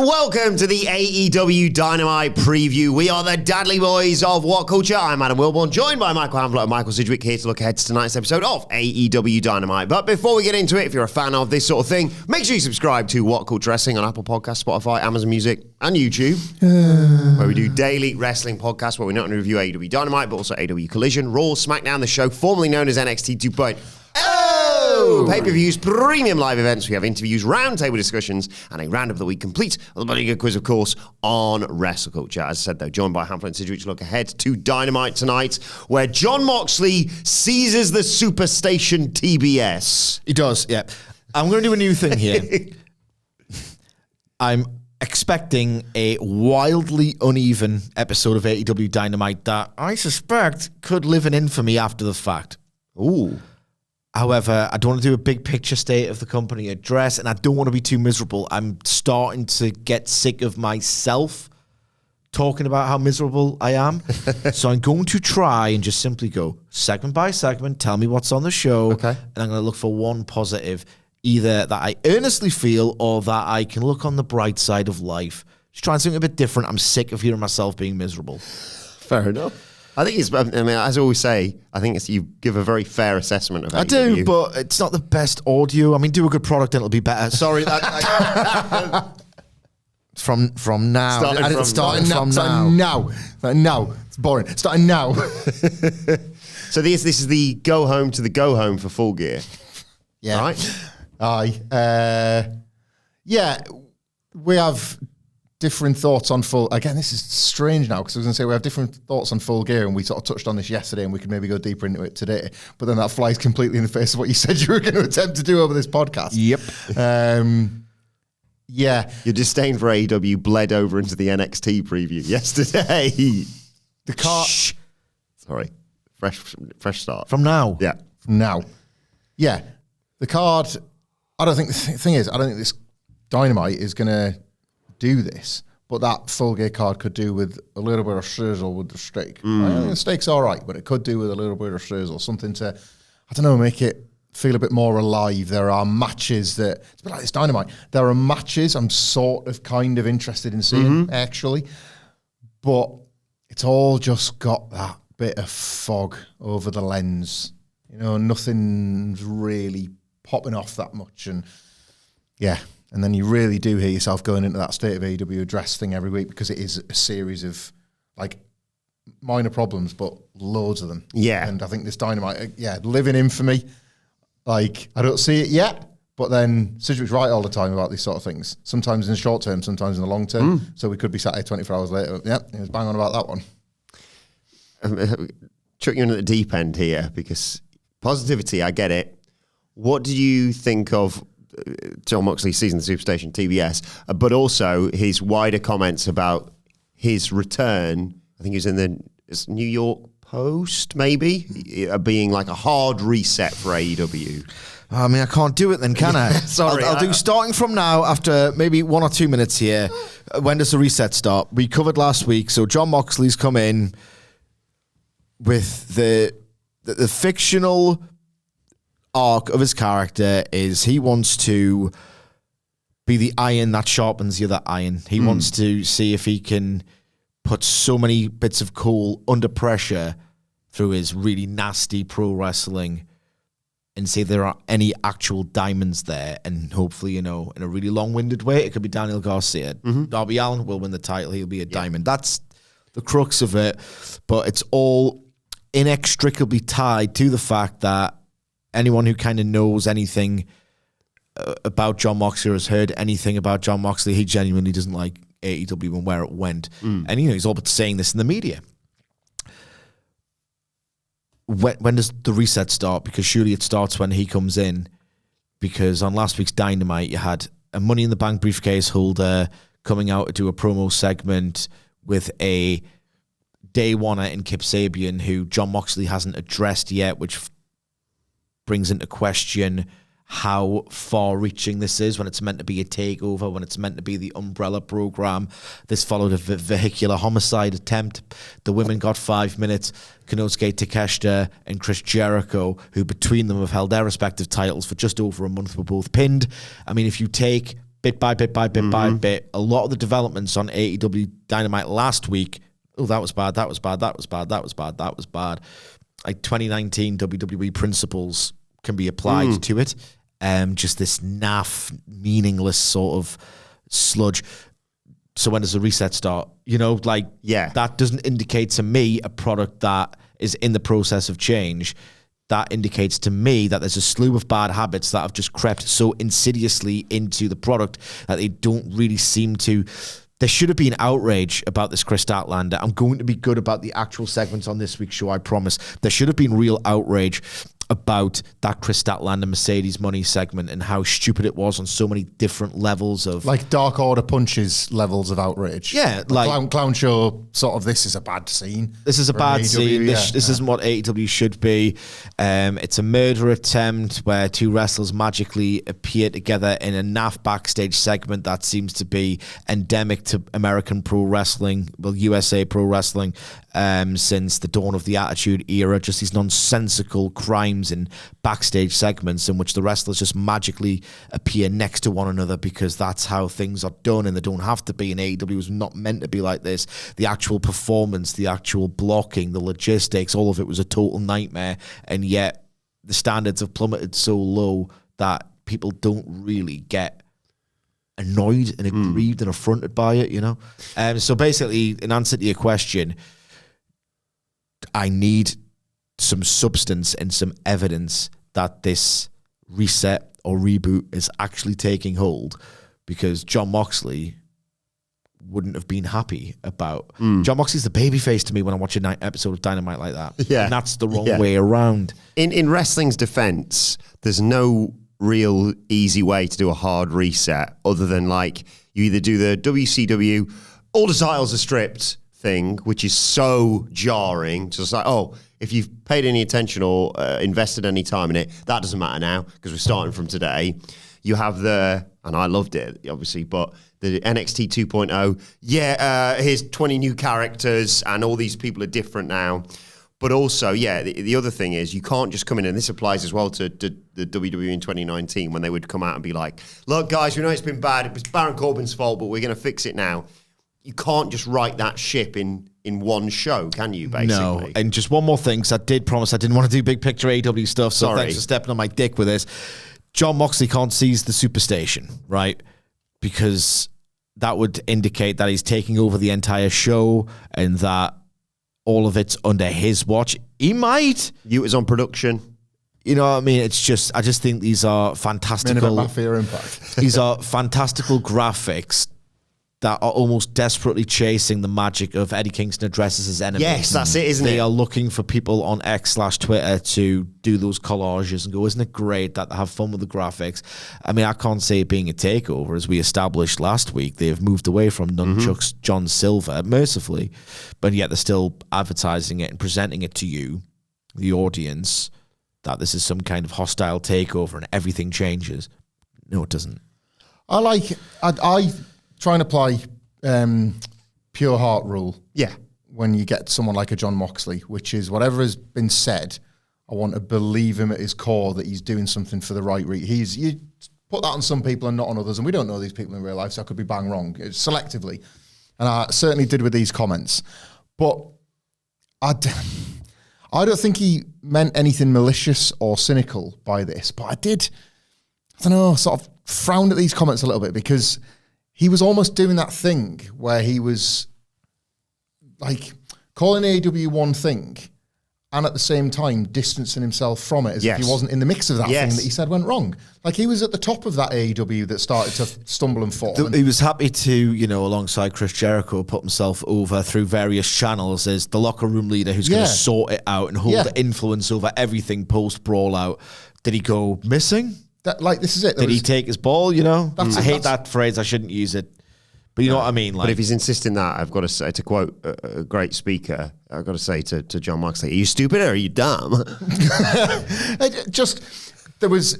and welcome to the AEW Dynamite preview. We are the Dadley Boyz of WhatCulture. I'm Adam Wilborn, joined by Michael Hamflett and Michael Sidgwick, here to look ahead to tonight's episode of AEW Dynamite. But before we get into it, if you're a fan of this sort of thing, make sure you subscribe to WhatCulture Wrestling on Apple Podcasts, Spotify, Amazon Music, and YouTube, where we do daily wrestling podcasts where we not only review AEW Dynamite, but also AEW Collision, Raw, SmackDown, the show formerly known as NXT 2.0. Pay-per-views, premium live events. We have interviews, roundtable discussions, and a round of the week complete with a bloody good quiz, of course, on WrestleCulture. As I said, though, joined by Hamflett and Sidgwick to look ahead to Dynamite tonight, where Jon Moxley seizes the SuperStation TBS. He does, yeah. I'm going to do a new thing here. I'm expecting a wildly uneven episode of AEW Dynamite that I suspect could live in infamy after the fact. Ooh. However, I don't want to do a big picture state of the company address, and I don't want to be too miserable. I'm starting to get sick of myself talking about how miserable I am. So I'm going to try and just simply go segment by segment, tell me what's on the show, okay, and I'm going to look for one positive, either that I earnestly feel or that I can look on the bright side of life. Just trying something a bit different. I'm sick of hearing myself being miserable. Fair enough. I think it's, I mean, as I always say, I think you give a very fair assessment of AEW. I do, but it's not the best audio. I mean, do a good product and it'll be better. Sorry. From now. Starting now. It's boring. Starting now. So this is the go home to the go home for Full Gear. Yeah. Right? Aye. Yeah, we have different thoughts on Full... Again, this is strange now, because I was going to say we have different thoughts on Full Gear, and we sort of touched on this yesterday, and we could maybe go deeper into it today. But then that flies completely in the face of what you said you were going to attempt to do over this podcast. Yep. Yeah. Your disdain for AEW bled over into the NXT preview yesterday. The car... Sorry. Fresh start. From now. Yeah. From now. Yeah. The card... I don't think... The thing is, I don't think this Dynamite is going to do this, but that Full Gear card could do with a little bit of sizzle with the steak. I think the steak's all right, but it could do with a little bit of sizzle, something to, I don't know, make it feel a bit more alive. There are matches that, it's a bit like this Dynamite, there are matches I'm sort of kind of interested in seeing, actually, but it's all just got that bit of fog over the lens. You know, nothing's really popping off that much, and yeah. And then you really do hear yourself going into that State of AEW address thing every week, because it is a series of like minor problems, but loads of them. Yeah. And I think this Dynamite, living infamy. Like, I don't see it yet, but then Sidgwick's right all the time about these sort of things. Sometimes in the short term, sometimes in the long term. So we could be sat here 24 hours later. Yeah, he was bang on about that one. Chuck you into the deep end here, because positivity, I get it. What do you think of Jon Moxley season the Superstation TBS, but also his wider comments about his return? I think he was in the New York Post, maybe, being like a hard reset for AEW. I mean, I can't do it then, can I? Sorry. I'll do starting from now, after maybe 1 or 2 minutes here. When does the reset start? We covered last week, so Jon Moxley's come in with the fictional arc of his character is he wants to be the iron that sharpens the other iron. He wants to see if he can put so many bits of coal under pressure through his really nasty pro wrestling and see if there are any actual diamonds there. And hopefully, you know, in a really long-winded way, it could be Daniel Garcia. Darby Allin will win the title. He'll be a diamond. That's the crux of it. But it's all inextricably tied to the fact that anyone who kind of knows anything about Jon Moxley or has heard anything about Jon Moxley, he genuinely doesn't like AEW and where it went. And, you know, he's all but saying this in the media. When does the reset start? Because surely it starts when he comes in. Because on last week's Dynamite, you had a Money in the Bank briefcase holder coming out to do a promo segment with a day oneer in Kip Sabian who Jon Moxley hasn't addressed yet, which brings into question how far-reaching this is when it's meant to be a takeover, when it's meant to be the umbrella program. This followed a vehicular homicide attempt. The women got 5 minutes. Konosuke Takeshita and Chris Jericho, who between them have held their respective titles for just over a month, were both pinned. I mean, if you take bit by bit by bit by bit. A lot of the developments on AEW Dynamite last week, that was bad, that was bad, that was bad, that was bad, that was bad. Like 2019 WWE principles can be applied to it. Just this naff, meaningless sort of sludge. So when does the reset start? That doesn't indicate to me a product that is in the process of change. That indicates to me that there's a slew of bad habits that have just crept so insidiously into the product that they don't really seem to. There should have been outrage about this Chris Statlander. I'm going to be good about the actual segments on this week's show, I promise. There should have been real outrage about that Chris Statlander Mercedes Money segment and how stupid it was on so many different levels of... Like Dark Order Punches levels of outrage. Yeah. Clown Show sort of, this is a bad scene. This is a bad scene. This isn't what AEW should be. It's a murder attempt where two wrestlers magically appear together in a naff backstage segment that seems to be endemic to American pro wrestling, USA pro wrestling, since the dawn of the Attitude Era. Just these nonsensical crimes in backstage segments in which the wrestlers just magically appear next to one another because that's how things are done, and they don't have to be. And AEW was not meant to be like this. The actual performance, the actual blocking, the logistics, all of it was a total nightmare, and yet the standards have plummeted so low that people don't really get annoyed and aggrieved and affronted by it, so basically, in answer to your question, I need some substance and some evidence that this reset or reboot is actually taking hold, because Jon Moxley wouldn't have been happy about. Jon Moxley's the babyface to me when I watch an episode of Dynamite like that. Yeah. And that's the wrong way around. In wrestling's defense, there's no real easy way to do a hard reset other than like you either do the WCW, all the titles are stripped thing, which is so jarring. Just like, if you've paid any attention or invested any time in it, that doesn't matter now because we're starting from today. You have and I loved it, obviously, but the NXT 2.0, here's 20 new characters and all these people are different now. But also, the other thing is you can't just come in, and this applies as well to the WWE in 2019 when they would come out and be like, look, guys, we know it's been bad. It was Baron Corbin's fault, but we're going to fix it now. You can't just right that ship in one show, can you, basically? No, and just one more thing, because I did promise I didn't want to do big picture AEW stuff, so thanks for stepping on my dick with this. Jon Moxley can't seize the SuperStation, right? Because that would indicate that he's taking over the entire show and that all of it's under his watch. He might. You was on production. You know what I mean? It's just, I just think these are fantastical. Mafia Impact. These are fantastical graphics that are almost desperately chasing the magic of Eddie Kingston addresses his enemies. Yes, that's it, isn't it? They are looking for people on X/Twitter to do those collages and go, isn't it great that they have fun with the graphics? I mean, I can't say it being a takeover, as we established last week. They've moved away from Nunchuck's John Silver, mercifully, but yet they're still advertising it and presenting it to you, the audience, that this is some kind of hostile takeover and everything changes. No, it doesn't. I try and apply pure heart rule. Yeah. When you get someone like a Jon Moxley, which is whatever has been said, I want to believe him at his core that he's doing something for the right reason. You put that on some people and not on others, and we don't know these people in real life, so I could be bang wrong selectively. And I certainly did with these comments. But I don't think he meant anything malicious or cynical by this, but I don't know, sort of frowned at these comments a little bit because he was almost doing that thing where he was like calling AEW one thing and at the same time distancing himself from it as if he wasn't in the mix of that thing that he said went wrong. Like he was at the top of that AEW that started to stumble and fall. He was happy to, alongside Chris Jericho, put himself over through various channels as the locker room leader who's going to sort it out and hold the influence over everything post-brawl out. Did he go missing? This is it. Did he take his ball, I hate that phrase. I shouldn't use it. But you know what I mean? But if he's insisting that, I've got to say, to quote a great speaker, I've got to say to Jon Moxley, are you stupid or are you dumb? There was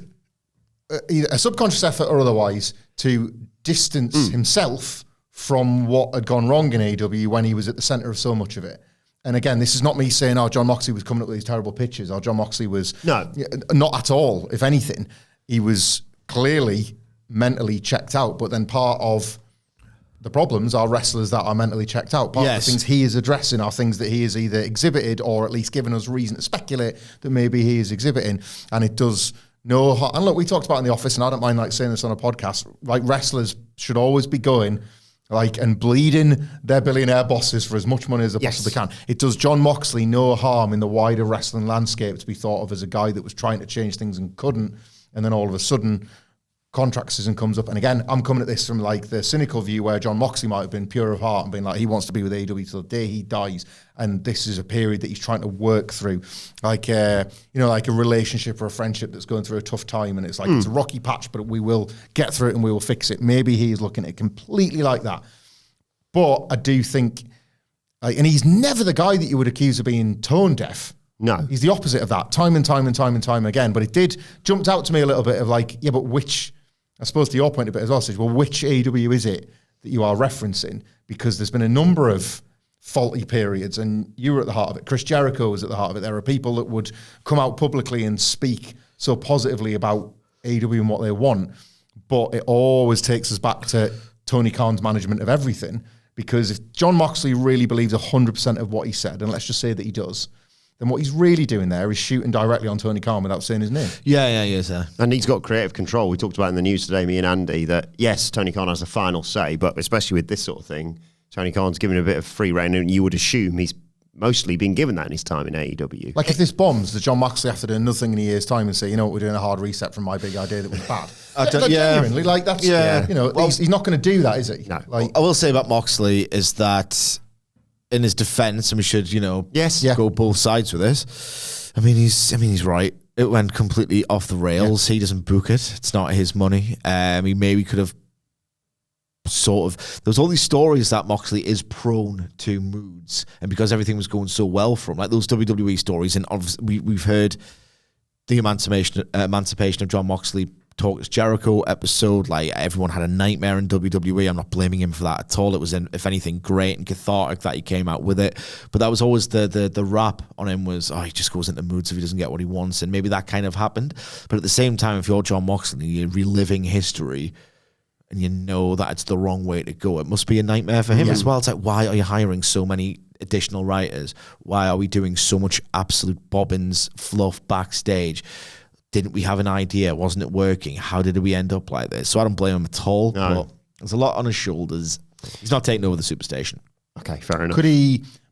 either a subconscious effort or otherwise to distance himself from what had gone wrong in AEW when he was at the center of so much of it. And again, this is not me saying, Jon Moxley was coming up with these terrible pitches, or Jon Moxley was... No. Not at all, if anything. He was clearly mentally checked out, but then part of the problems are wrestlers that are mentally checked out. Part of the things he is addressing are things that he has either exhibited or at least given us reason to speculate that maybe he is exhibiting. And it does no harm. And look, we talked about in the office, and I don't mind like saying this on a podcast, like wrestlers should always be going like and bleeding their billionaire bosses for as much money as they possibly can. It does Jon Moxley no harm in the wider wrestling landscape to be thought of as a guy that was trying to change things and couldn't, and then all of a sudden contract season comes up. And again, I'm coming at this from like the cynical view where Jon Moxley might have been pure of heart and been like, he wants to be with AEW till the day he dies. And this is a period that he's trying to work through. Like, like a relationship or a friendship that's going through a tough time. And it's like, it's a rocky patch, but we will get through it and we will fix it. Maybe he's looking at it completely like that. But I do think, and he's never the guy that you would accuse of being tone deaf. No. He's the opposite of that, time and time again. But it jumped out to me a little bit of like, yeah, but I suppose to your point a bit as well, well, which AEW is it that you are referencing? Because there's been a number of faulty periods, and you were at the heart of it. Chris Jericho was at the heart of it. There are people that would come out publicly and speak so positively about AEW and what they want, but it always takes us back to Tony Khan's management of everything. Because if Jon Moxley really believes 100% of what he said, and let's just say that he does, then what he's really doing there is shooting directly on Tony Khan without saying his name. Yeah, he is. And he's got creative control. We talked about in the news today, me and Andy, that yes, Tony Khan has the final say, but especially with this sort of thing, Tony Khan's given a bit of free rein, and you would assume he's mostly been given that in his time in AEW. Like if this bombs, does Jon Moxley have to do another thing in a year's time and say, you know what, we're doing a hard reset from my big idea that was bad? Genuinely, like that's, he's not going to do that, is he? No. Like, I will say about Moxley is that in his defense, and we should, go both sides with this. I mean, he's right. It went completely off the rails. He doesn't book it. It's not his money. He maybe could have there's all these stories that Moxley is prone to moods, and because everything was going so well for him, like those WWE stories, and obviously we've heard the emancipation of Jon Moxley Talk Jericho episode. Like everyone had a nightmare in WWE. I'm not blaming him for that at all. It was, if anything, great and cathartic that he came out with it. But that was always the rap on him was, he just goes into moods if he doesn't get what he wants, and maybe that kind of happened. But at the same time, if you're Jon Moxley, you're reliving history, and you know that it's the wrong way to go, it must be a nightmare for him as well. It's like, why are you hiring so many additional writers? Why are we doing so much absolute bobbins fluff backstage? Didn't we have an idea? Wasn't it working? How did we end up like this? So I don't blame him at all. No. But there's a lot on his shoulders. He's not taking over the SuperStation. Okay, fair enough.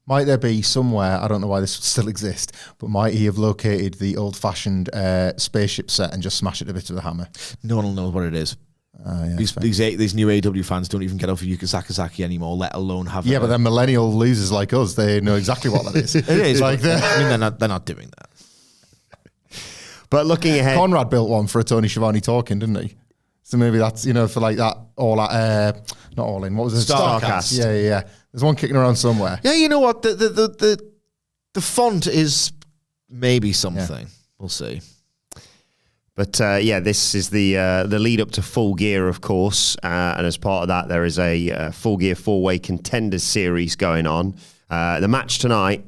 Might there be somewhere, I don't know why this would still exist, but might he have located the old-fashioned spaceship set and just smashed it to bits with a hammer? No one will know what it is. These new AEW fans don't even get off of Yuka Sakazaki anymore, let alone have. Yeah, but they're millennial losers like us. They know exactly what that is. It is. Like they're not doing that. But looking ahead, Conrad built one for a Tony Schiavone talking, didn't he? So maybe that's for like that not all in. What was it? Starcast. Yeah. There's one kicking around somewhere. Yeah, you know what? The font is maybe something. Yeah. We'll see. But this is the lead up to Full Gear, of course, and as part of that, there is a Full Gear 4-way contenders series going on. The match tonight.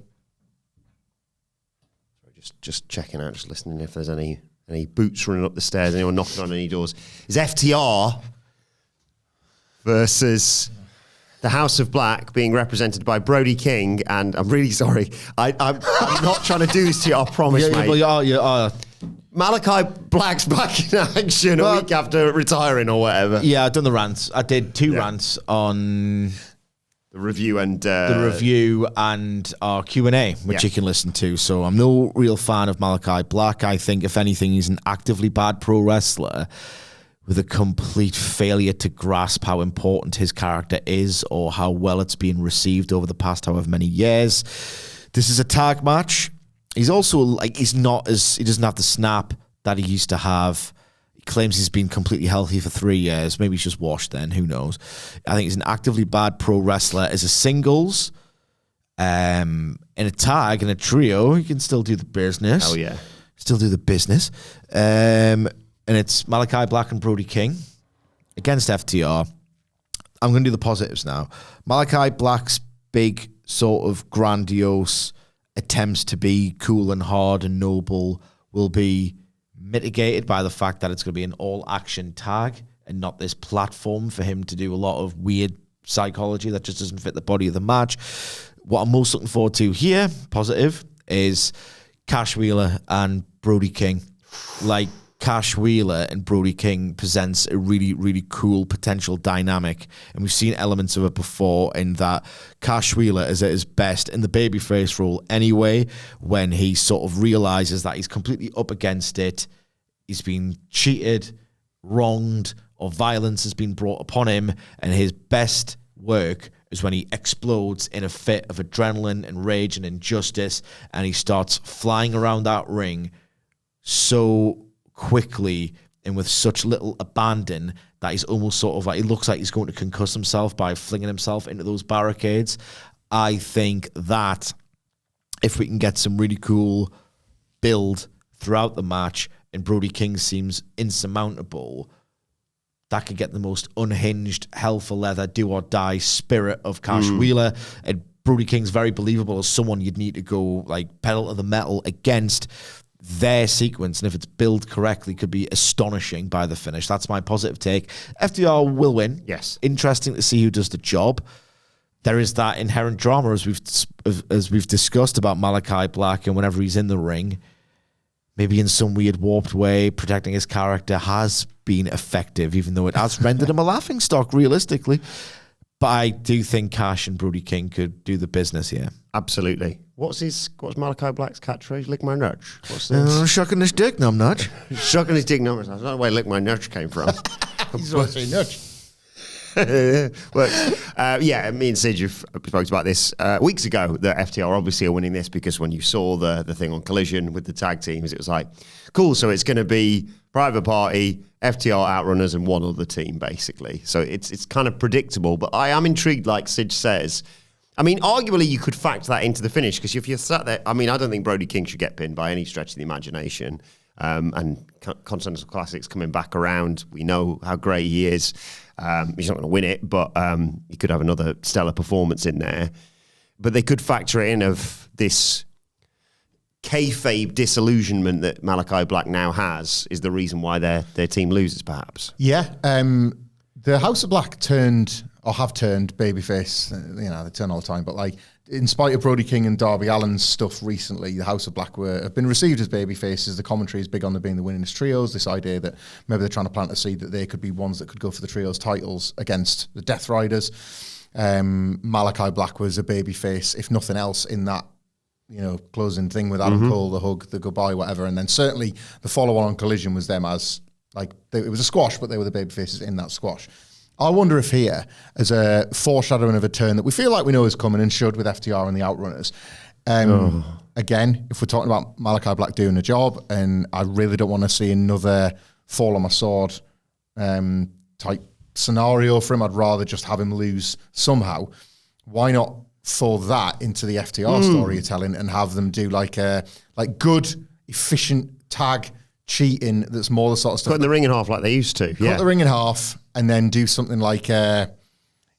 Just checking out, just listening if there's any boots running up the stairs, anyone knocking on any doors. Is FTR versus the House of Black being represented by Brody King, and I'm really sorry, I'm not trying to do this to you, I promise, mate. Well, you are. Malachi Black's back in action a week after retiring or whatever. Yeah, I've done the rants. I did two rants on the review and our Q&A, which you can listen to. So I'm no real fan of Malachi Black. I think, if anything, he's an actively bad pro wrestler with a complete failure to grasp how important his character is or how well it's been received over the past however many years. This is a tag match. He's also he doesn't have the snap that he used to have. He claims he's been completely healthy for 3 years. Maybe he's just washed then. Who knows? I think he's an actively bad pro wrestler. As a singles, in a tag, in a trio, he can still do the business. Oh, yeah. Still do the business. And it's Malachi Black and Brody King against FTR. I'm going to do the positives now. Malachi Black's big sort of grandiose attempts to be cool and hard and noble will be mitigated by the fact that it's going to be an all-action tag and not this platform for him to do a lot of weird psychology that just doesn't fit the body of the match. What I'm most looking forward to here, positive, is Cash Wheeler and Brody King. Like, Cash Wheeler and Brody King presents a really, really cool potential dynamic. And we've seen elements of it before in that Cash Wheeler is at his best in the babyface role anyway, when he sort of realizes that he's completely up against it. He's been cheated, wronged, or violence has been brought upon him. And his best work is when he explodes in a fit of adrenaline and rage and injustice. And he starts flying around that ring so quickly and with such little abandon that he's almost sort of like, he looks like he's going to concuss himself by flinging himself into those barricades. I think that if we can get some really cool build throughout the match and Brody King seems insurmountable, that could get the most unhinged, hell for leather, do or die spirit of Cash Wheeler. And Brody King's very believable as someone you'd need to go like pedal to the metal against. Their sequence, and if it's built correctly, could be astonishing by the finish. That's my positive take. FTR will win. Yes. Interesting to see who does the job. There is that inherent drama, as we've discussed, about Malachi Black, and whenever he's in the ring, maybe in some weird warped way, protecting his character has been effective, even though it has rendered him a laughingstock, realistically. But I do think Cash and Brody King could do the business here. Absolutely. What's Malachi Black's catchphrase? Lick my nuts. What's this? Shucking his dick, numb nut. Shucking his dick numbers. I don't know where lick my nuts came from. He's always saying nuts. But me and Sid have spoke about this weeks ago, that FTR obviously are winning this, because when you saw the thing on Collision with the tag teams, it was like, cool, so it's going to be Private Party, FTR Outrunners, and one other team, basically. So it's kind of predictable, but I am intrigued, like Sid says. I mean, arguably, you could factor that into the finish, because if you're sat there, I mean, I don't think Brody King should get pinned by any stretch of the imagination. And Continental Classics coming back around, we know how great he is. He's not going to win it, but he could have another stellar performance in there. But they could factor in of this kayfabe disillusionment that Malachi Black now has is the reason why their team loses, perhaps. Yeah. The House of Black have turned babyface. They turn all the time. But like, in spite of Brody King and Darby Allin's stuff recently, the House of Black have been received as babyfaces. The commentary is big on them being the winningest trios. This idea that maybe they're trying to plant a seed that they could be ones that could go for the trios titles against the Death Riders. Malachi Black was a babyface, if nothing else, in that closing thing with Adam Cole, the hug, the goodbye, whatever. And then certainly the follow-on on Collision was them as, like, it was a squash, but they were the babyfaces in that squash. I wonder if here, as a foreshadowing of a turn that we feel like we know is coming and should with FTR and the Outrunners, again, if we're talking about Malachi Black doing a job, and I really don't want to see another fall on my sword type scenario for him, I'd rather just have him lose somehow. Why not for that into the FTR storytelling and have them do like good, efficient tag cheating that's more the sort of stuff. Cutting the ring in half like they used to. Cut the ring in half and then do something like, when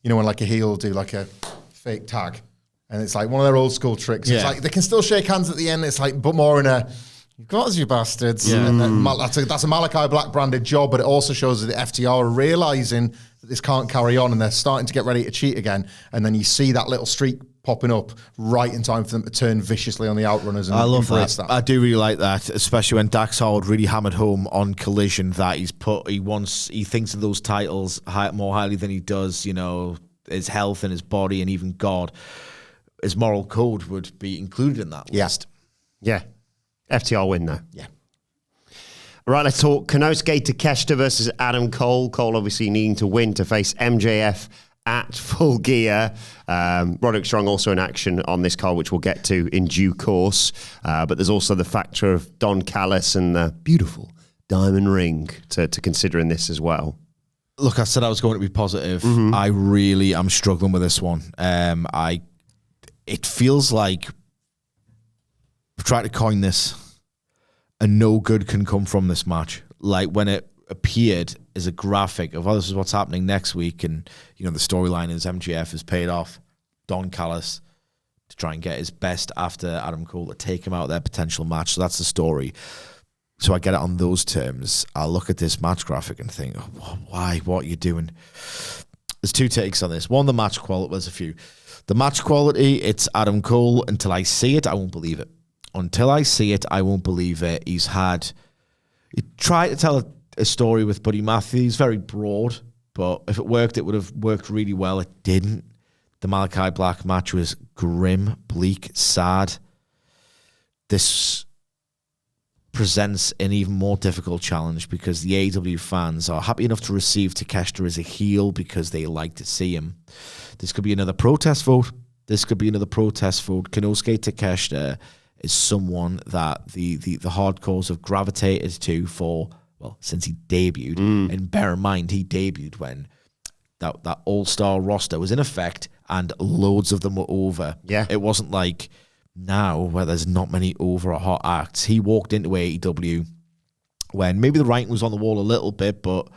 like a heel will do like a fake tag. And it's like one of their old school tricks. Yeah. It's like they can still shake hands at the end. It's like, but more in a, you've got us, you bastards. Yeah. And then that's a Malachi Black branded job, but it also shows that the FTR are realizing that this can't carry on and they're starting to get ready to cheat again. And then you see that little streak popping up right in time for them to turn viciously on the Outrunners. And I love that. I do really like that, especially when Dax Howard really hammered home on Collision that he thinks of those titles more highly than he does, his health and his body and even God. His moral code would be included in that list. Yeah. FTR win, though. Yeah. All right, let's talk Konosuke Takeshita versus Adam Cole. Cole obviously needing to win to face MJF at Full Gear. Roderick Strong also in action on this card, which we'll get to in due course. But there's also the factor of Don Callis and the beautiful diamond ring to consider in this as well. Look, I said I was going to be positive. I really am struggling with this one. It feels like I've tried to coin this, and no good can come from this match. Like when it appeared as a graphic of, this is what's happening next week, and the storyline is MJF has paid off Don Callis to try and get his best after Adam Cole to take him out of their potential match. So that's the story. So I get it on those terms. I'll look at this match graphic and think, oh, why? What are you doing? There's two takes on this. One, the match quality. There's a few. The match quality, it's Adam Cole. Until I see it, I won't believe it. Until I see it, I won't believe it. He tried to tell a story with Buddy Matthews, very broad, but if it worked, it would have worked really well. It didn't. The Malachi Black match was grim, bleak, sad. This presents an even more difficult challenge because the AEW fans are happy enough to receive Takeshita as a heel because they like to see him. This could be another protest vote. Kenosuke Takeshita is someone that the hardcores have gravitated to since he debuted. And bear in mind, he debuted when that all-star roster was in effect and loads of them were over. Yeah. It wasn't like now where there's not many over or hot acts. He walked into AEW when maybe the writing was on the wall a little bit, but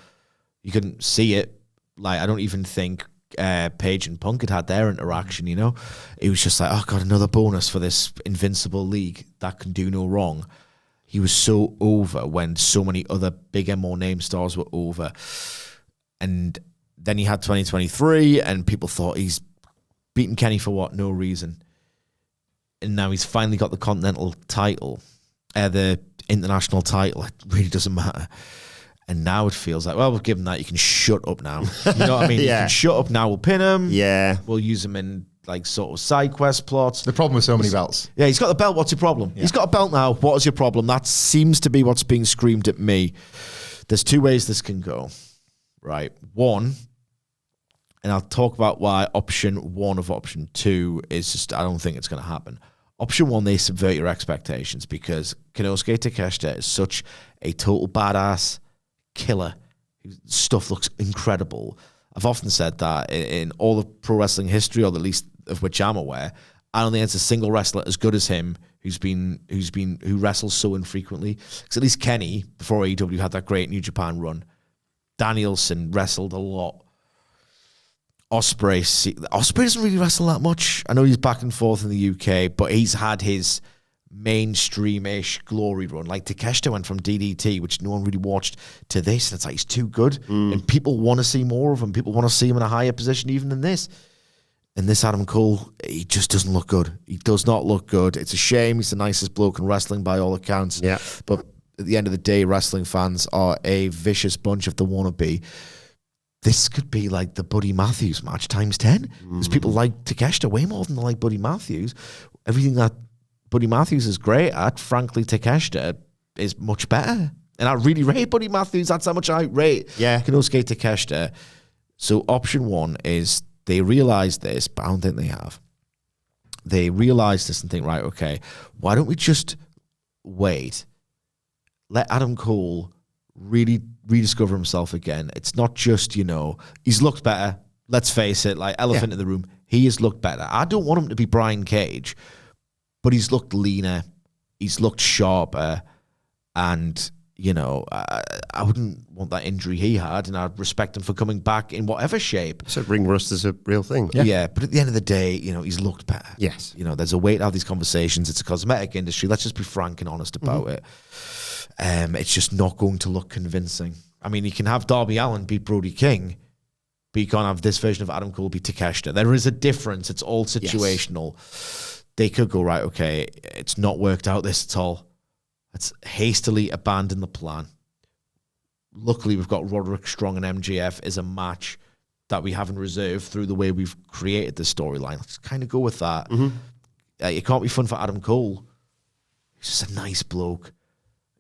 you couldn't see it. Like, I don't even think Page and Punk had their interaction, you know? It was just like, oh, God, another bonus for this invincible league that can do no wrong. He was so over when so many other bigger, more name stars were over. And then he had 2023, and people thought he's beaten Kenny for what? No reason. And now he's finally got the Continental title, the international title. It really doesn't matter. And now it feels like, well, we've given that. You can shut up now. You know what I mean? Yeah. You can shut up now. We'll pin him. Yeah. We'll use him in like sort of side quest plots. The problem with so many belts. Yeah, he's got the belt. What's your problem? Yeah. He's got a belt now. What is your problem? That seems to be what's being screamed at me. There's two ways this can go, right? One, and I'll talk about why option one of option two is just, I don't think it's going to happen. Option one, they subvert your expectations because Kenosuke Takeshita is such a total badass killer. His stuff looks incredible. I've often said that in all of pro wrestling history, or at least of which I'm aware, I don't think it's a single wrestler as good as him who wrestles so infrequently. Because at least Kenny, before AEW had that great New Japan run, Danielson wrestled a lot. Ospreay doesn't really wrestle that much. I know he's back and forth in the UK, but he's had his mainstream-ish glory run. Like Takeshita went from DDT, which no one really watched, to this, and it's like he's too good. And people want to see more of him. People want to see him in a higher position even than this. And this Adam Cole, he just doesn't look good. He does not look good. It's a shame. He's the nicest bloke in wrestling by all accounts. Yeah. But at the end of the day, wrestling fans are a vicious bunch if they want to be. This could be like the Buddy Matthews match times 10. Because people like Takeshita way more than they like Buddy Matthews. Everything that Buddy Matthews is great at, frankly, Takeshita is much better. And I really rate Buddy Matthews. That's how much I rate Kenosuke Takeshita. So option one is they realize this, but I don't think they have. They realize this and think, right, okay, why don't we just wait? Let Adam Cole really rediscover himself again. It's not just, he's looked better. Let's face it, like elephant in the room. He has looked better. I don't want him to be Brian Cage, but he's looked leaner. He's looked sharper. And, I wouldn't want that injury he had, and I'd respect him for coming back in whatever shape. So ring rust is a real thing. Yeah, but at the end of the day, he's looked better. Yes. There's a way to have these conversations. It's a cosmetic industry. Let's just be frank and honest about it. It's just not going to look convincing. I mean, you can have Darby Allin beat Brody King, but you can't have this version of Adam Cole beat Takeshita. There is a difference. It's all situational. Yes. They could go, right, okay, it's not worked out this at all. Let's hastily abandon the plan. Luckily, we've got Roderick Strong and MJF as a match that we have in reserve through the way we've created the storyline. Let's kind of go with that. It can't be fun for Adam Cole. He's just a nice bloke.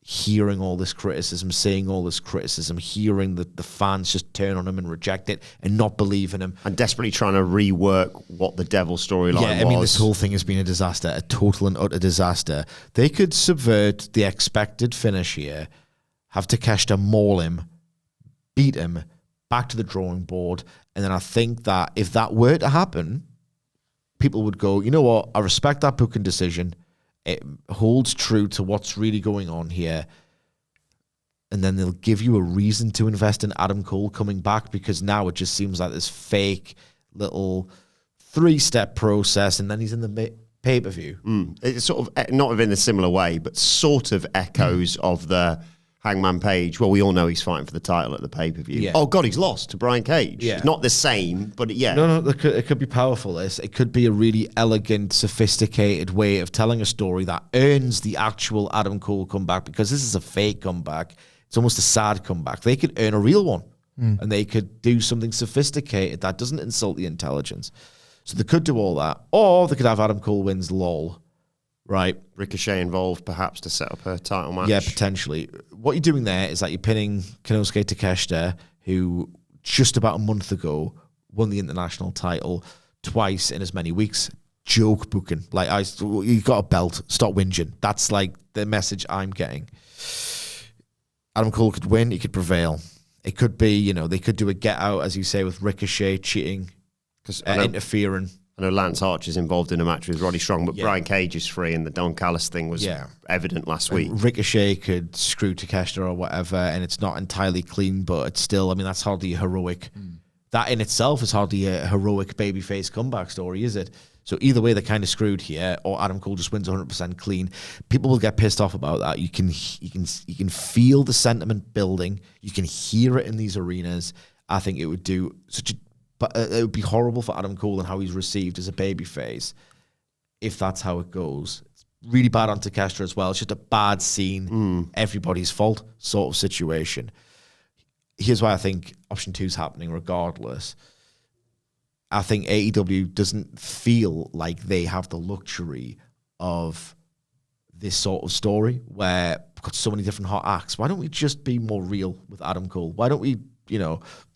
Hearing all this criticism, seeing all this criticism, hearing the fans just turn on him and reject it and not believe in him. And desperately trying to rework what the Devil storyline was. Yeah, I mean, this whole thing has been a disaster, a total and utter disaster. They could subvert the expected finish here, have Takeshita maul him, beat him, back to the drawing board, and then I think that if that were to happen, people would go, you know what, I respect that booking decision. It holds true to what's really going on here. And then they'll give you a reason to invest in Adam Cole coming back, because now it just seems like this fake little 3-step process, and then he's in the pay-per-view. It's sort of not in a similar way, but sort of echoes of the Hangman Page. Well, we all know he's fighting for the title at the pay-per-view. Yeah. Oh, God, he's lost to Brian Cage. Yeah. It's not the same, but yeah. No, it could be powerful, this. It could be a really elegant, sophisticated way of telling a story that earns the actual Adam Cole comeback, because this is a fake comeback. It's almost a sad comeback. They could earn a real one, and they could do something sophisticated that doesn't insult the intelligence. So they could do all that, or they could have Adam Cole wins LOL, right? Ricochet involved, perhaps, to set up a title match. Yeah, potentially. What you're doing there is that you're pinning Konosuke Takeshita, who just about a month ago won the international title twice in as many weeks. Joke booking. Like, you got a belt. Stop whinging. That's like the message I'm getting. Adam Cole could win. He could prevail. It could be, they could do a get out, as you say, with Ricochet cheating, interfering. I know Lance Archer's involved in a match with Roddy Strong, but Brian Cage is free, and the Don Callis thing was evident last week. Ricochet could screw Takeshita or whatever, and it's not entirely clean, but it's still, that's hardly a heroic. That in itself is hardly a heroic babyface comeback story, is it? So either way, they're kind of screwed here, or Adam Cole just wins 100% clean. People will get pissed off about that. You can feel the sentiment building. You can hear it in these arenas. I think it would do but it would be horrible for Adam Cole and how he's received as a babyface if that's how it goes. It's really bad on Takeshita as well. It's just a bad scene, everybody's fault sort of situation. Here's why I think option 2 is happening regardless. I think AEW doesn't feel like they have the luxury of this sort of story where we've got so many different hot acts. Why don't we just be more real with Adam Cole? Why don't we,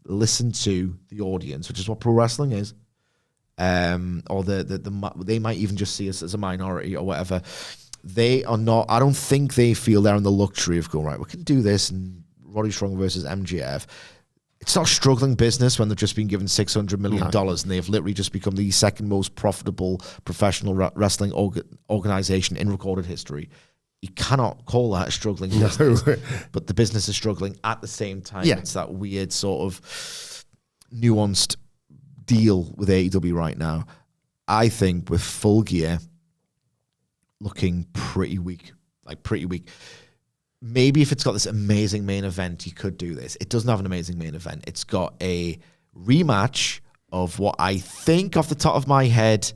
listen to the audience, which is what pro wrestling is, or they might even just see us as a minority or whatever. They are not. I don't think they feel they're in the luxury of going, right, we can do this and Roddy Strong versus MJF. It's not a struggling business when they've just been given $600 million and they've literally just become the second most profitable professional wrestling organization in recorded history. You cannot call that a struggling business, but the business is struggling at the same time. Yeah. It's that weird sort of nuanced deal with AEW right now. I think with Full Gear looking pretty weak. Maybe if it's got this amazing main event, you could do this. It doesn't have an amazing main event. It's got a rematch of what I think off the top of my head,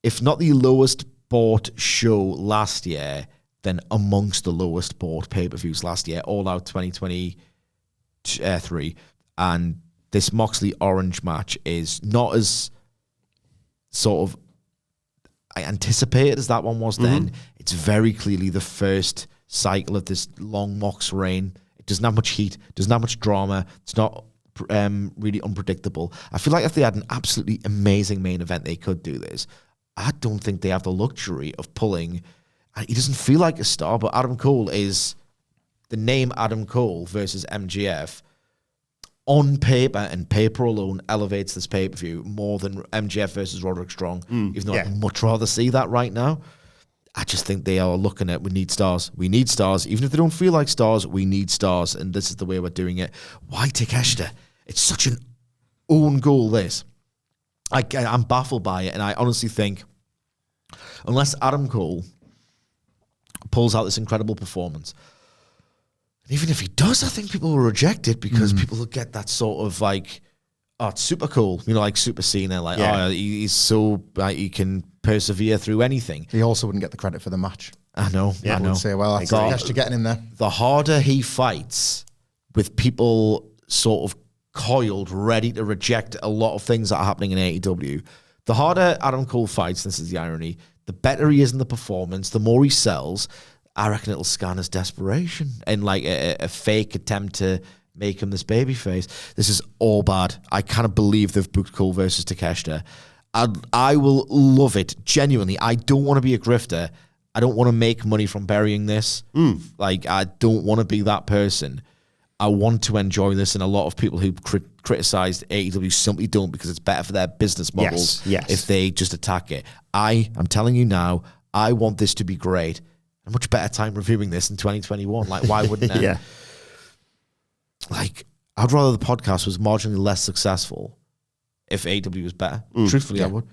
if not the lowest bought show last year, then amongst the lowest bought pay-per-views last year, All Out 2023. And this Moxley Orange match is not as sort of I anticipated as that one was then. It's very clearly the first cycle of this long Mox reign. It doesn't have much heat, doesn't have much drama. It's not really unpredictable. I feel like if they had an absolutely amazing main event, they could do this. I don't think they have the luxury of pulling. He doesn't feel like a star, but Adam Cole is the name Adam Cole versus MJF on paper and paper alone elevates this pay-per-view more than MJF versus Roderick Strong, even though I'd much rather see that right now. I just think they are looking at, we need stars. We need stars. Even if they don't feel like stars, we need stars, and this is the way we're doing it. Why Takeshita? It's such an own goal, this. I'm baffled by it, and I honestly think unless Adam Cole pulls out this incredible performance, and even if he does, I think people will reject it because people will get that sort of like, oh, it's super cool, like Super Cena, like, oh, he's so, like, he can persevere through anything. He also wouldn't get the credit for the match. I know. I would say, well, that's actually getting in there. The harder he fights with people sort of coiled, ready to reject a lot of things that are happening in AEW, the harder Adam Cole fights, this is the irony, the better he is in the performance, the more he sells. I reckon it'll scan as desperation and like a fake attempt to make him this babyface. This is all bad. I cannot believe they've booked Cole versus Takeshita. I will love it. Genuinely, I don't want to be a grifter. I don't want to make money from burying this. Like, I don't want to be that person. I want to enjoy this, and a lot of people who criticized AEW simply don't, because it's better for their business models if they just attack it. I'm telling you now, I want this to be great. A much better time reviewing this in 2021. Like, why wouldn't it? Like, I'd rather the podcast was marginally less successful if AEW was better. Truthfully, I would.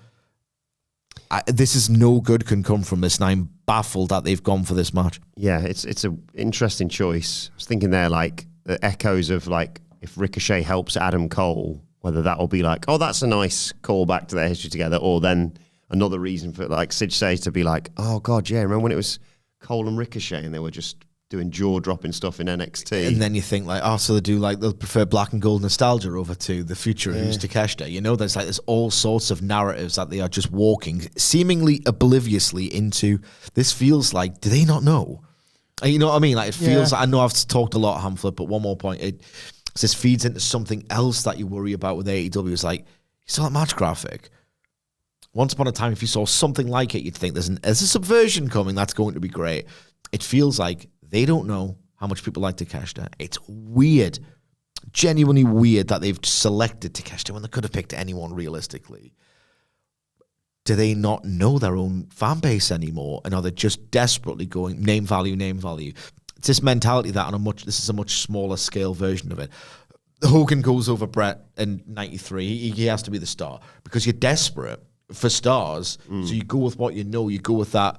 This is no good can come from this, and I'm baffled that they've gone for this match. Yeah, it's an interesting choice. I was thinking there, like, the echoes of, like, if Ricochet helps Adam Cole, whether that'll be like, oh, that's a nice callback to their history together, or then another reason for, like, Sid says to be like, oh, God, yeah, remember when it was Cole and Ricochet and they were just doing jaw-dropping stuff in NXT? And then you think, like, oh, so they'll prefer black and gold nostalgia over to the future who's Takeshita. You know, there's all sorts of narratives that they are just walking seemingly obliviously into. This feels like, do they not know? You know what I mean? Like, it feels like, I know I've talked a lot, Hamflet, but one more point. This feeds into something else that you worry about with AEW. It's like, you saw that match graphic. Once upon a time, if you saw something like it, you'd think there's a subversion coming that's going to be great. It feels like they don't know how much people like Takeshita. It's weird, genuinely weird that they've selected Takeshita when they could have picked anyone realistically. Do they not know their own fan base anymore? And are they just desperately going name value, name value? It's this mentality that this is a much smaller scale version of it. Hogan goes over Brett in 93. He has to be the star because you're desperate for stars. So you go with what you know. You go with that.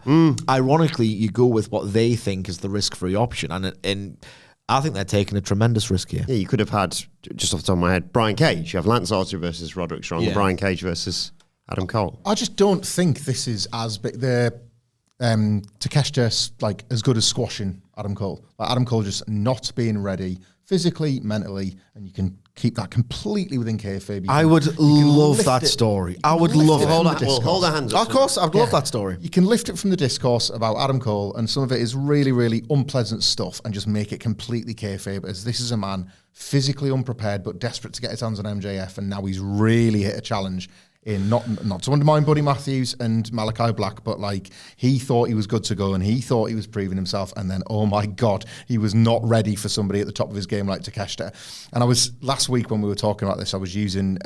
Ironically, you go with what they think is the risk-free option. And I think they're taking a tremendous risk here. Yeah, you could have had, just off the top of my head, Brian Cage. You have Lance Archer versus Roderick Strong, or Brian Cage versus Adam Cole. I just don't think this is as big. Takeshita's like as good as squashing Adam Cole. Like Adam Cole just not being ready physically, mentally, and you can keep that completely within kayfabe. I would love that story. I would love it. Hold our hands up. Of course, I'd love that story. You can lift it from the discourse about Adam Cole, and some of it is really, really unpleasant stuff, and just make it completely kayfabe, as this is a man physically unprepared but desperate to get his hands on MJF, and now he's really hit a challenge in not to undermine Buddy Matthews and Malachi Black, but like he thought he was good to go and he thought he was proving himself, and then oh my God, he was not ready for somebody at the top of his game like Takeshita. And I was last week when we were talking about this, I was using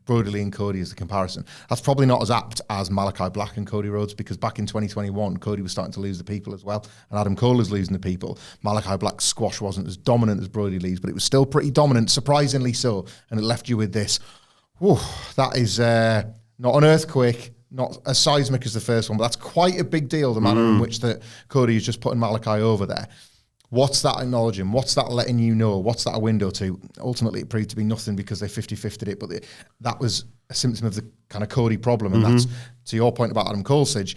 Brody Lee and Cody as the comparison. That's probably not as apt as Malachi Black and Cody Rhodes, because back in 2021 Cody was starting to lose the people as well, and Adam Cole is losing the people. Malachi Black's squash wasn't as dominant as Brody Lee's, but it was still pretty dominant, surprisingly so, and it left you with this. Whew, that is not an earthquake, not as seismic as the first one, but that's quite a big deal, the manner in which that Cody is just putting Malachi over there. What's that acknowledging? What's that letting you know? What's that a window to? Ultimately, it proved to be nothing because they 50-50'd it, but that was a symptom of the kind of Cody problem, and that's, to your point about Adam Cole, Sige,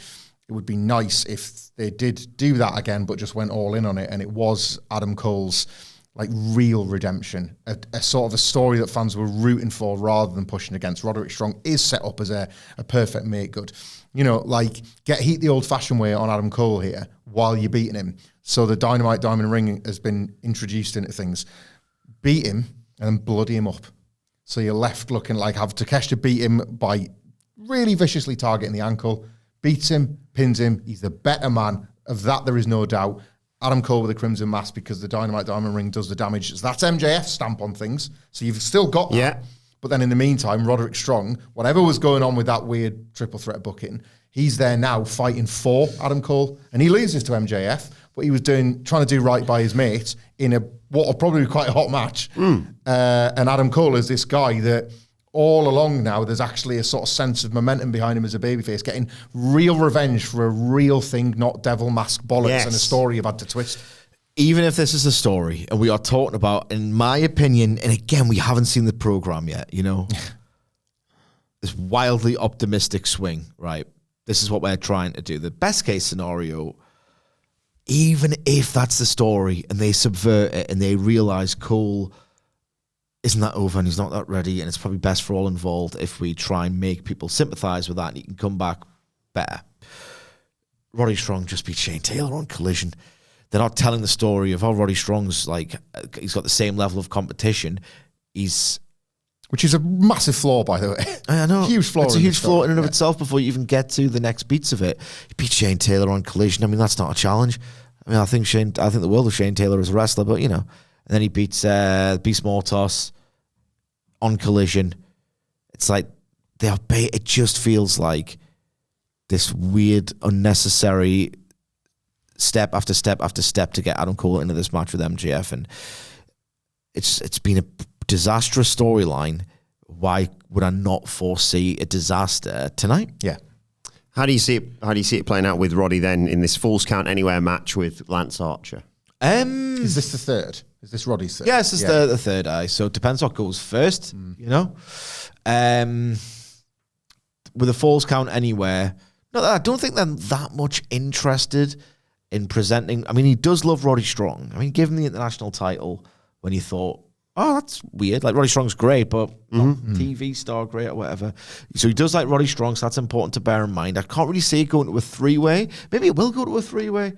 it would be nice if they did do that again, but just went all in on it, and it was Adam Cole's like real redemption, a sort of a story that fans were rooting for rather than pushing against. Roderick Strong is set up as a perfect make good. You know, like get heat the old-fashioned way on Adam Cole here while you're beating him. So the Dynamite Diamond Ring has been introduced into things. Beat him and then bloody him up. So you're left looking like have Takeshita beat him by really viciously targeting the ankle, beats him, pins him. He's the better man. Of that, there is no doubt. Adam Cole with a Crimson Mask because the Dynamite Diamond Ring does the damage. So that's MJF's stamp on things. So you've still got that. Yeah. But then in the meantime, Roderick Strong, whatever was going on with that weird triple threat booking, he's there now fighting for Adam Cole. And he loses to MJF, but he was trying to do right by his mate in what will probably be quite a hot match. And Adam Cole is this guy that all along now, there's actually a sort of sense of momentum behind him as a babyface, getting real revenge for a real thing, not devil mask bollocks and a story you've had to twist. Even if this is a story, and we are talking about, in my opinion, and again, we haven't seen the program yet, you know, this wildly optimistic swing, right? This is what we're trying to do. The best case scenario, even if that's the story, and they subvert it, and they realize Cole isn't that over and he's not that ready, and it's probably best for all involved if we try and make people sympathize with that and he can come back better. Roddy Strong just beat Shane Taylor on Collision. They're not telling the story of how Roddy Strong's like, he's got the same level of competition. Which is a massive flaw, by the way. I know. Huge flaw. It's a huge flaw in and of itself before you even get to the next beats of it. He beat Shane Taylor on Collision. I mean, that's not a challenge. I mean, I think the world of Shane Taylor as a wrestler, but you know. And then he beats Beast Mortos on Collision. It's like it just feels like this weird, unnecessary step after step after step to get Adam Cole into this match with MJF, and it's been a disastrous storyline. Why would I not foresee a disaster tonight? Yeah. How do you see it? How do you see it playing out with Roddy then in this Falls Count Anywhere match with Lance Archer? Is this the third? Is this Roddy's third? Yes, it's the third eye. So it depends what goes first, you know. With a Falls Count Anywhere, no, I don't think they're that much interested in presenting. I mean, he does love Roddy Strong. I mean, give him the international title when he thought, oh, that's weird. Like, Roddy Strong's great, but not TV star great or whatever. So he does like Roddy Strong, so that's important to bear in mind. I can't really see it going to a three-way. Maybe it will go to a three-way.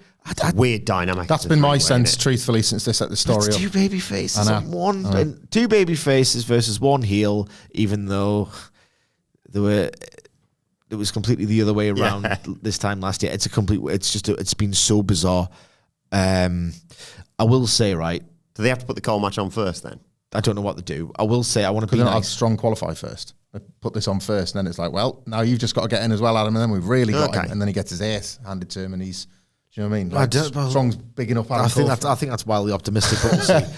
Weird dynamic. That's been my sense, truthfully, since they set the story up. Two baby faces and two baby faces versus one heel, even though it was completely the other way around this time last year. It's been so bizarre. I will say, right. Do they have to put the Cole match on first then? I don't know what to do. I will say I want to be Because nice. have Strong qualify first. They put this on first, and then it's like, well, now you've just got to get in as well, Adam, and then we've really got him. And then he gets his ace handed to him, and he's, do you know what I mean? Like, Strong's big enough. I think that's wildly optimistic. But we'll see.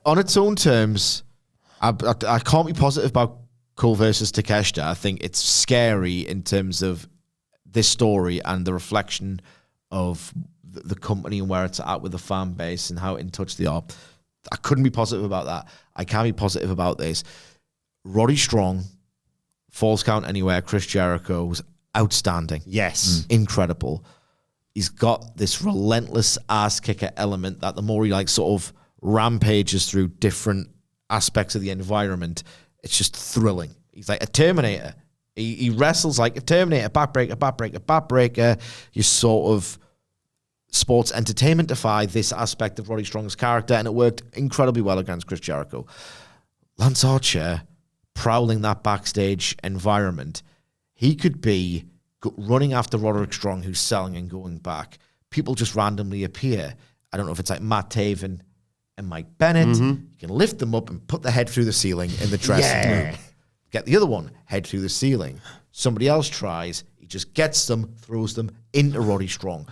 On its own terms, I can't be positive about Cole versus Takeshita. I think it's scary in terms of this story and the reflection of the company and where it's at with the fan base and how in touch they are. I couldn't be positive about that. I can be positive about this. Roddy Strong, Falls Count Anywhere, Chris Jericho was outstanding. Yes. Incredible. He's got this relentless ass kicker element that the more he like sort of rampages through different aspects of the environment, it's just thrilling. He's like a Terminator. He wrestles like a Terminator, backbreaker. You sort of sports entertainment-ify this aspect of Roddy Strong's character, and it worked incredibly well against Chris Jericho. Lance Archer, prowling that backstage environment, he could be running after Roderick Strong, who's selling and going back. People just randomly appear. I don't know if it's like Matt Taven and Mike Bennett. You can lift them up and put the head through the ceiling in the dressing room. Get the other one, head through the ceiling. Somebody else tries. He just gets them, throws them into Roddy Strong.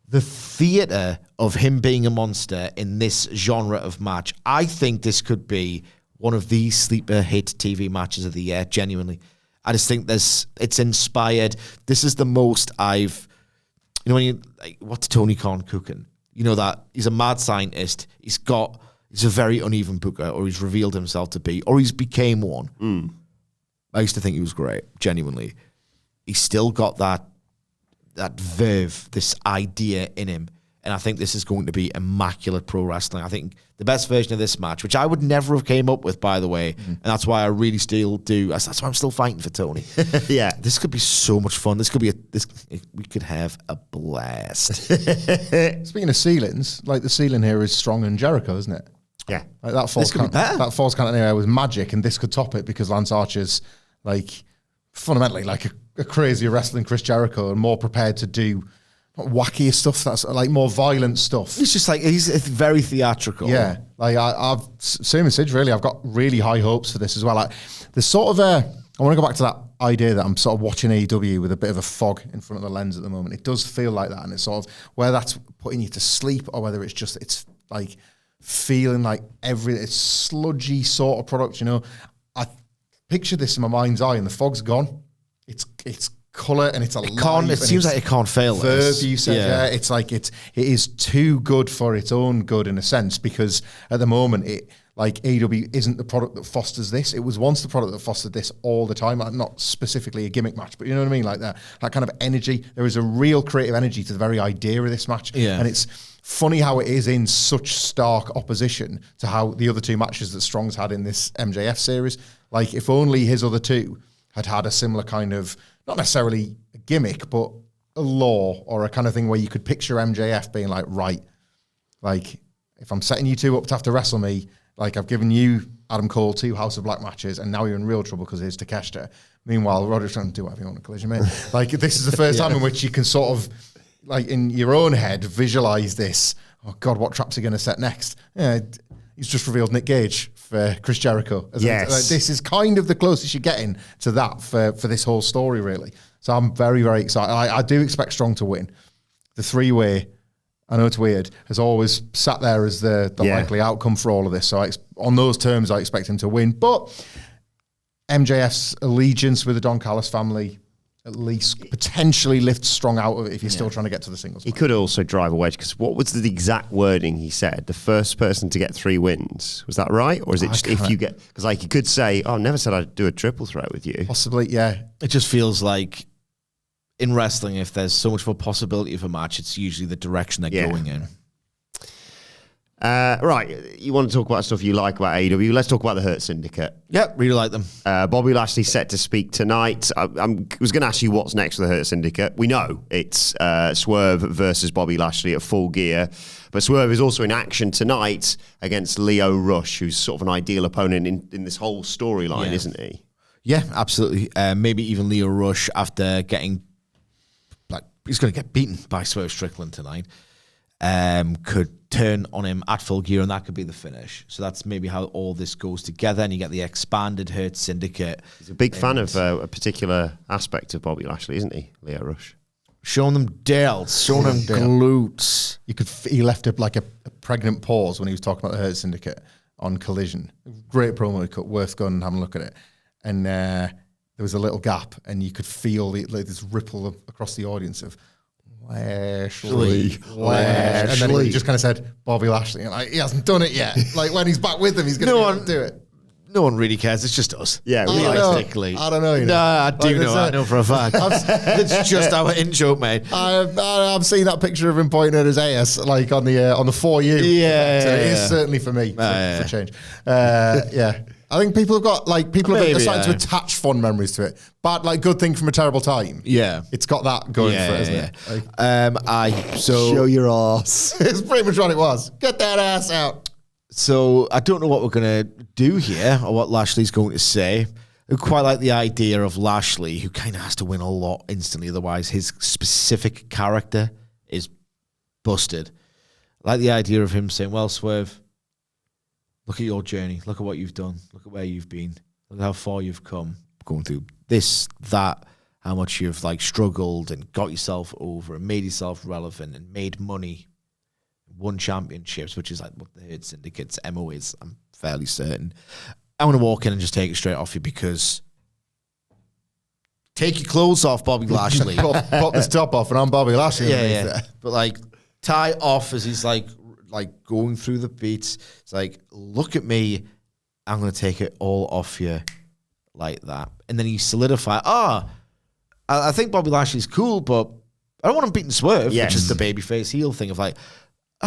The theater of him being a monster in this genre of match, I think this could be one of the sleeper hit TV matches of the year, genuinely. I just think it's inspired. This is the most when you, like, what's Tony Khan cooking? You know that he's a mad scientist. He's a very uneven booker, or he's revealed himself to be, or he's became one. I used to think he was great, genuinely. He's still got that verve, this idea in him. And I think this is going to be immaculate pro wrestling. I think the best version of this match, which I would never have came up with, by the way, and that's why I really still do. That's why I'm still fighting for Tony. Yeah. This could be so much fun. This could be we could have a blast. Speaking of ceilings, like the ceiling here is Strong and Jericho, isn't it? Yeah. Like that Falls Count Anywhere was magic, and this could top it because Lance Archer's like fundamentally like a crazier wrestling Chris Jericho and more prepared to do wackier stuff. That's like more violent stuff. It's just like he's very theatrical. Yeah, like I've same as Sid. Really, I've got really high hopes for this as well. Like, there's sort of I want to go back to that idea that I'm sort of watching AEW with a bit of a fog in front of the lens at the moment. It does feel like that, and it's sort of where that's putting you to sleep, or whether it's like feeling like it's sludgy sort of product. You know, I picture this in my mind's eye, and the fog's gone. It's colour and it's alive. It seems like it can't fail. Verve, you said, yeah. It's like it is too good for its own good in a sense, because at the moment AEW isn't the product that fosters this. It was once the product that fostered this all the time. Not specifically a gimmick match, but you know what I mean? Like that kind of energy. There is a real creative energy to the very idea of this match. Yeah. And it's funny how it is in such stark opposition to how the other two matches that Strong's had in this MJF series. Like, if only his other two had a similar kind of, not necessarily a gimmick, but a law or a kind of thing where you could picture MJF being like, right, like, if I'm setting you two up to have to wrestle me, like, I've given you, Adam Cole, 2 House of Black matches, and now you're in real trouble because here's Takeshita. Meanwhile, Roderick's trying to do whatever you want to Collision, mate. Like, this is the first time in which you can sort of, like, in your own head, visualize this. Oh, God, what traps are going to set next? Yeah, he's just revealed Nick Gage for Chris Jericho. Yes. Like, this is kind of the closest you're getting to that for this whole story, really. So I'm very, very excited. I do expect Strong to win. The 3-way, I know it's weird, has always sat there as the likely outcome for all of this. So on those terms, I expect him to win. But MJF's allegiance with the Don Callis family at least potentially lift Strong out of it if you're still trying to get to the singles. He could also drive a wedge, because what was the exact wording he said? The first person to get 3 wins. Was that right? Or is it just if you get... Because like he could say, I never said I'd do a triple threat with you. Possibly, yeah. It just feels like in wrestling, if there's so much of a possibility of a match, it's usually the direction they're going in. Right, you want to talk about stuff you like about AEW? Let's talk about the Hurt Syndicate. Yep, really like them. Bobby Lashley set to speak tonight. I was going to ask you what's next for the Hurt Syndicate. We know it's Swerve versus Bobby Lashley at Full Gear, but Swerve is also in action tonight against Lio Rush, who's sort of an ideal opponent in this whole storyline, isn't he? Yeah, absolutely. Maybe even Lio Rush, after getting, like, he's going to get beaten by Swerve Strickland tonight, could turn on him at Full Gear, and that could be the finish. So that's maybe how all this goes together, and you get the expanded Hurt Syndicate. He's a big fan of a particular aspect of Bobby Lashley, isn't he, Lio Rush? Showing them delts, showing them glutes. You could. He left a pregnant pause when he was talking about the Hurt Syndicate on Collision. Great promo he cut, worth going and having a look at it. And there was a little gap, and you could feel this ripple across the audience of Lashley. And then he just kind of said Bobby Lashley, and like, he hasn't done it yet. Like when he's back with them, he's going to do it. No one really cares. It's just us. Yeah, realistically. I don't know. You know. No, I do know. I know for a fact. It's just our in-joke, mate. I've seen that picture of him pointing at his ass, like on the 4U. Yeah, so it is certainly for me for change. Yeah. I think people have got they're starting to attach fond memories to it. But like good thing from a terrible time. Yeah. It's got that going for it, isn't it? Like, show your ass. It's pretty much what it was. Get that ass out. So I don't know what we're going to do here or what Lashley's going to say. I quite like the idea of Lashley, who kind of has to win a lot instantly, otherwise his specific character is busted. I like the idea of him saying, well, Swerve, look at your journey. Look at what you've done. Look at where you've been. Look at how far you've come. Going through this, that, how much you've like struggled and got yourself over and made yourself relevant and made money, won championships, which is like what the Hurt Syndicate's MO is, I'm fairly certain. I want to walk in and just take it straight off you, because take your clothes off, Bobby Lashley. Pop this top off and I'm Bobby Lashley. Yeah. But like tie off as he's like going through the beats. It's like, look at me, I'm going to take it all off you like that. And then you solidify, I think Bobby Lashley's cool, but I don't want him beating Swerve, which is the babyface heel thing of like,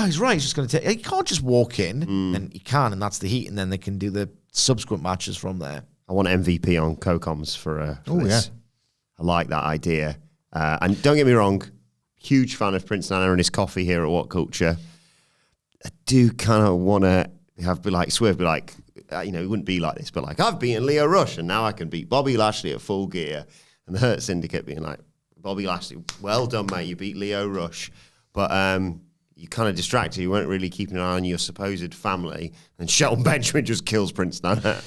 he's right, he's just going to take, he can't just walk in, and he can, and that's the heat, and then they can do the subsequent matches from there. I want MVP on co-coms for this. Yeah. I like that idea. And don't get me wrong, huge fan of Prince Nana and his coffee here at WhatCulture. I do kind of want to be like Swerve, be like, it wouldn't be like this, but like, I've beaten Lio Rush, and now I can beat Bobby Lashley at Full Gear. And the Hurt Syndicate being like, Bobby Lashley, well done, mate, you beat Lio Rush. But you kind of distracted. You weren't really keeping an eye on your supposed family. And Shelton Benjamin just kills Prince Nana.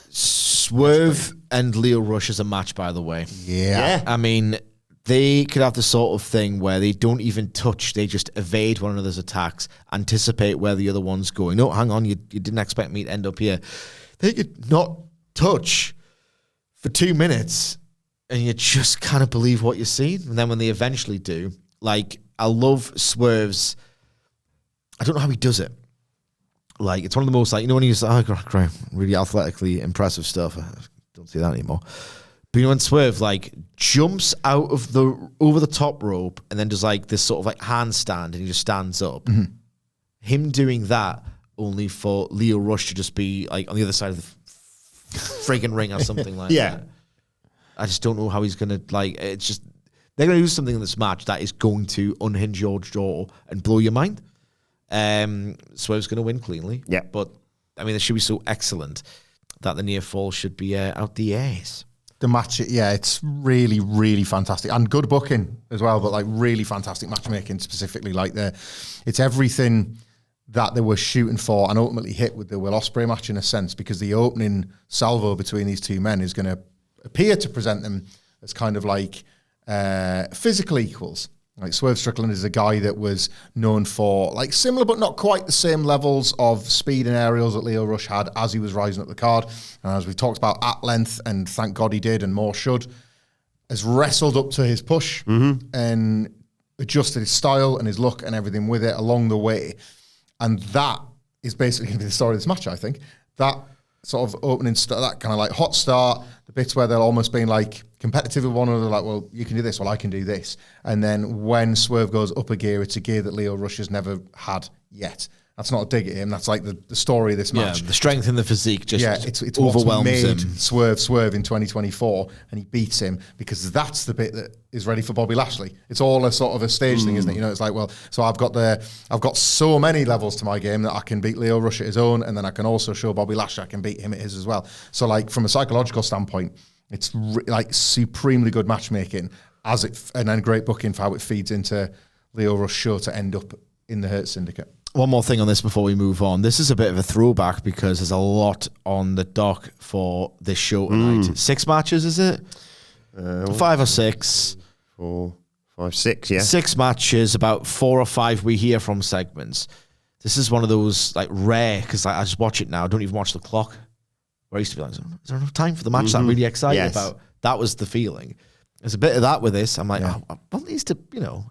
Swerve and Lio Rush is a match, by the way. Yeah. I mean, they could have the sort of thing where they don't even touch. They just evade one another's attacks, anticipate where the other one's going. No, hang on, you didn't expect me to end up here. They could not touch for 2 minutes, and you just kind of believe what you're seeing. And then when they eventually do, like, I love Swerve's, I don't know how he does it. Like, it's one of the most, like, when he's, great, really athletically impressive stuff. I don't see that anymore. But when Swerve, like, jumps out of over the top rope and then does, like, this sort of, like, handstand, and he just stands up. Mm-hmm. Him doing that only for Lio Rush to just be, like, on the other side of the freaking ring or something like that. I just don't know how he's going to, like, it's just, they're going to do something in this match that is going to unhinge your jaw and blow your mind. Swerve's going to win cleanly. Yeah. But, I mean, it should be so excellent that the near fall should be out the ass. The match, it's really, really fantastic. And good booking as well, but like really fantastic matchmaking specifically. Like it's everything that they were shooting for and ultimately hit with the Will Ospreay match in a sense, because the opening salvo between these two men is going to appear to present them as kind of like physical equals. Like Swerve Strickland is a guy that was known for like similar but not quite the same levels of speed and aerials that Lio Rush had as he was rising up the card. And as we've talked about at length, and thank God he did, and more should. has wrestled up to his push and adjusted his style and his look and everything with it along the way. And that is basically going to be the story of this match, I think. That sort of opening, that kind of like hot start, the bits where they're almost being like competitive with one another, like, well, you can do this, well, I can do this. And then when Swerve goes up a gear, it's a gear that Lio Rush has never had yet. That's not a dig at him. That's like the story of this match. The strength in the physique just it's overwhelms what's made him. Swerve in 2024, and he beats him because that's the bit that is ready for Bobby Lashley. It's all a sort of a stage thing, isn't it? You know, it's like, well, so I've got so many levels to my game that I can beat Lio Rush at his own, and then I can also show Bobby Lashley I can beat him at his as well. So like from a psychological standpoint, it's like supremely good matchmaking and then great booking for how it feeds into Lio Rush's show to end up in the Hurt Syndicate. One more thing on this before we move on. This is a bit of a throwback because there's a lot on the dock for this show tonight. 6 matches, is it? 5 or 6. 4, 5, 6, yeah. 6 matches, about 4 or 5 we hear from segments. This is one of those like rare, because I just watch it now. I don't even watch the clock. Where I used to be like, is there enough time for the match that I'm really excited about? That was the feeling. There's a bit of that with this. I'm like, I want these to,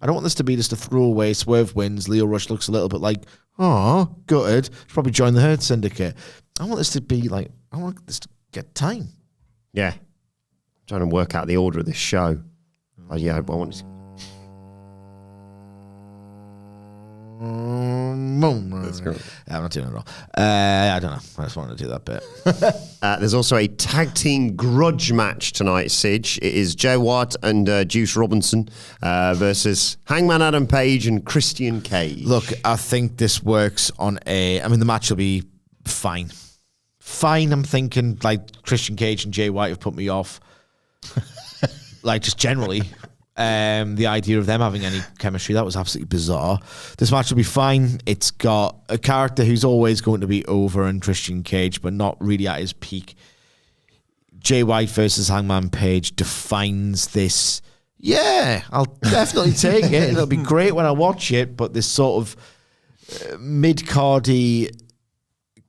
I don't want this to be just a throwaway. Swerve wins. Lio Rush looks a little bit like, oh, gutted. Should probably join the Hurt Syndicate. I want this to be like, I want this to get time. Yeah. I'm trying to work out the order of this show. I want to... Let's go. I'm not doing it at all. I don't know. I just wanted to do that bit. There's also a tag team grudge match tonight, Sidge. It is Jay White and Juice Robinson versus Hangman Adam Page and Christian Cage. Look, I think this works on the match will be fine. Fine, I'm thinking, like, Christian Cage and Jay White have put me off. Like, just generally. The idea of them having any chemistry, that was absolutely bizarre. This match will be fine. It's got a character who's always going to be over in Christian Cage, but not really at his peak. Jay White versus Hangman Page defines this. Yeah, I'll definitely take it. It'll be great when I watch it, but this sort of mid-cardy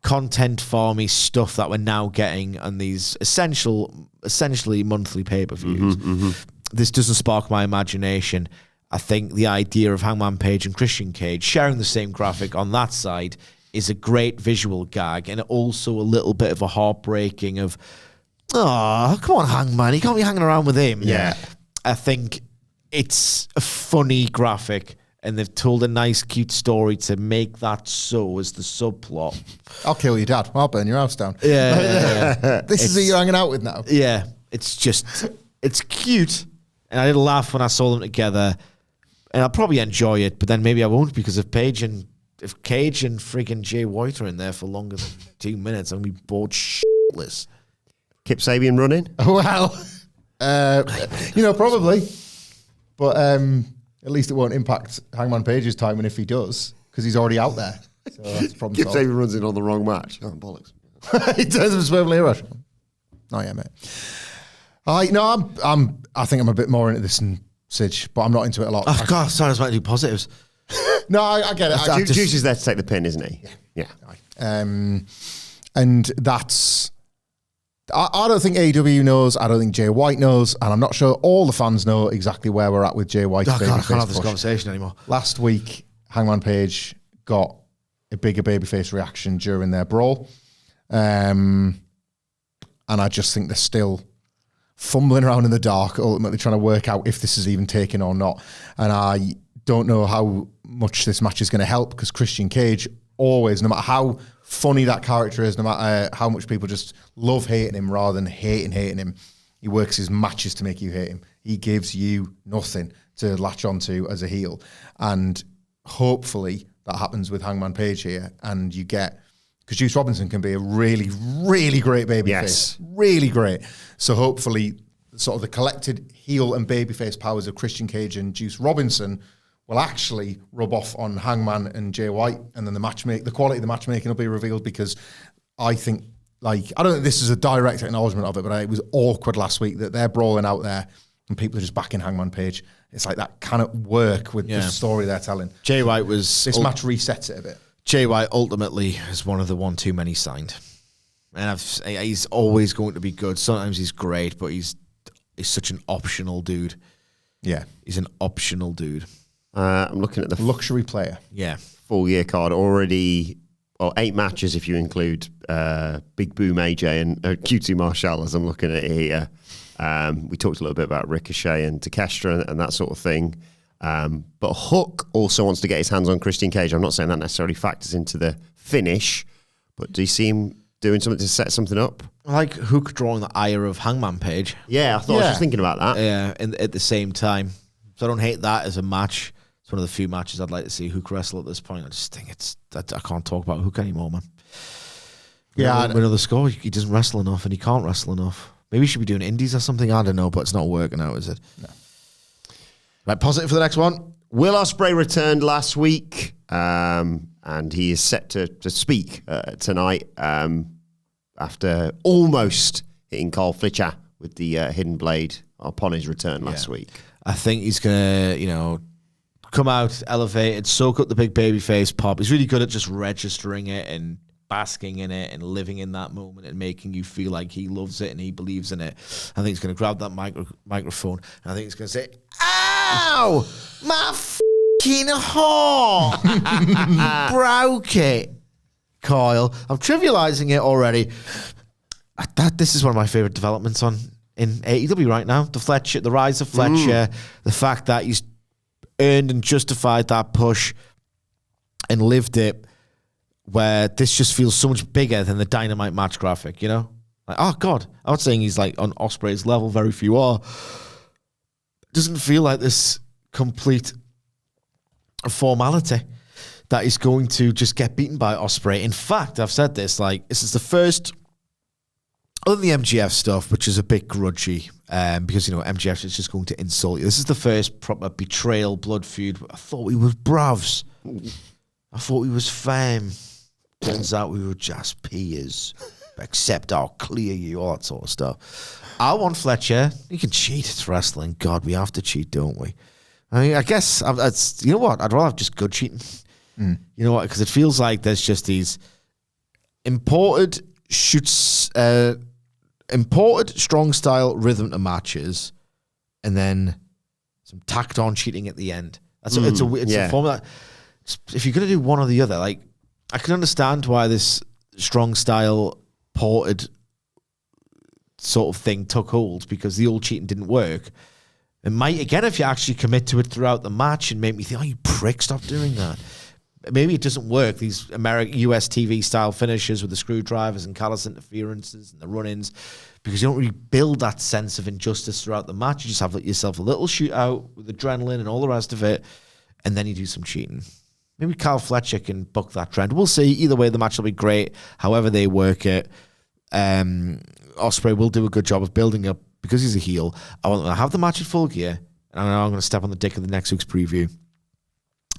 content farmy stuff that we're now getting on these essentially monthly pay-per-views. This doesn't spark my imagination. I think the idea of Hangman Page and Christian Cage sharing the same graphic on that side is a great visual gag, and also a little bit of a heartbreaking of, oh, come on, Hangman, you can't be hanging around with him. Yeah. I think it's a funny graphic, and they've told a nice, cute story to make that so as the subplot. I'll kill your dad. I'll burn your house down. Yeah. This is who you're hanging out with now. Yeah. It's just, it's cute. And I did laugh when I saw them together, and I'll probably enjoy it, but then maybe I won't, because if Cage and freaking Jay White are in there for longer than 2 minutes, I'm going to be bored shitless. Kip Sabian running? Well, probably. But at least it won't impact Hangman Page's timing if he does, because he's already out there. So that's problem Kip solved. Sabian runs in on the wrong match. Oh, bollocks. In terms of Swerve Lio Rush. Oh, yeah, mate. I think I'm a bit more into this than Sidge, but I'm not into it a lot. Oh, God, sorry, I was about to do positives. No, I get it. Juice is there to take the pin, isn't he? Yeah. And that's... I don't think AEW knows. I don't think Jay White knows. And I'm not sure all the fans know exactly where we're at with Jay White's Oh, God, I babyface can't have this push. conversation anymore. Last week, Hangman Page got a bigger babyface reaction during their brawl. And I just think they're still fumbling around in the dark, ultimately trying to work out if this is even taken or not. And I don't know how much this match is going to help, because Christian Cage always, no matter how funny that character is, no matter how much people just love hating him rather than hating him, he works his matches to make you hate him. He gives you nothing to latch onto as a heel. And hopefully that happens with Hangman Page here, and you get... Because Juice Robinson can be a really, really great babyface. Yes. Really great. So hopefully sort of the collected heel and babyface powers of Christian Cage and Juice Robinson will actually rub off on Hangman and Jay White, and then the quality of the matchmaking will be revealed, because I think, like, I don't think this is a direct acknowledgement of it, but it was awkward last week that they're brawling out there and people are just backing Hangman Page. It's like that cannot work with the story they're telling. Jay White was... This match resets it a bit. Jay White ultimately is one of the one too many signed. And he's always going to be good. Sometimes he's great, but he's is such an optional dude. Yeah. He's an optional dude. I'm looking at the Luxury player. Yeah. full year card already. Well, 8 matches if you include Big Boom AJ and QT Marshall, as I'm looking at it here. We talked a little bit about Ricochet and Takeshita and that sort of thing. But Hook also wants to get his hands on Christian Cage. I'm not saying that necessarily factors into the finish, but do you see him doing something to set something up? I like Hook drawing the ire of Hangman Page. Yeah, I thought I was just thinking about that. Yeah, at the same time. So I don't hate that as a match. It's one of the few matches I'd like to see Hook wrestle at this point. I just think I can't talk about Hook anymore, man. Yeah. We know the score. He doesn't wrestle enough and he can't wrestle enough. Maybe he should be doing indies or something. I don't know, but it's not working out, is it? No. Right, positive for the next one. Will Ospreay returned last week, and he is set to speak tonight after almost hitting Carl Fletcher with the hidden blade upon his return last week. I think he's going to, come out, elevated, soak up the big baby face pop. He's really good at just registering it and basking in it and living in that moment and making you feel like he loves it and he believes in it. I think he's going to grab that microphone and I think he's going to say, "Ow! My fucking heart! Broke it, Kyle." I'm trivializing it already. This is one of my favorite developments in AEW right now. The rise of Fletcher, the fact that he's earned and justified that push and lived it, where this just feels so much bigger than the Dynamite match graphic, you know? Like, oh, God. I'm not saying he's like on Ospreay's level, very few are. It doesn't feel like this complete formality that he's going to just get beaten by Ospreay. In fact, I've said this, like, this is the first, other than the MGF stuff, which is a bit grudgy, because, you know, MGF is just going to insult you. This is the first proper betrayal, blood feud. I thought we were bravs. I thought we was fam. Turns out we were just peers. Except I'll clear you, all that sort of stuff. I want Fletcher. You can cheat. It's wrestling. God, we have to cheat, don't we? I mean, I guess, you know what? I'd rather have just good cheating. You know what? Because it feels like there's just these imported strong style rhythm to matches and then some tacked on cheating at the end. It's a formula. If you're going to do one or the other, like, I can understand why this strong style ported sort of thing took hold, because the old cheating didn't work. It might, again, if you actually commit to it throughout the match and make me think, oh, you prick, stop doing that. Maybe it doesn't work, these US TV style finishes with the screwdrivers and callous interferences and the run-ins, because you don't really build that sense of injustice throughout the match. You just have yourself a little shootout with adrenaline and all the rest of it, and then you do some cheating. Maybe Carl Fletcher can buck that trend. We'll see. Either way, the match will be great. However they work it, Ospreay will do a good job of building up, because he's a heel. I want them to have the match at Full Gear, and I know I'm going to step on the dick of the next week's preview.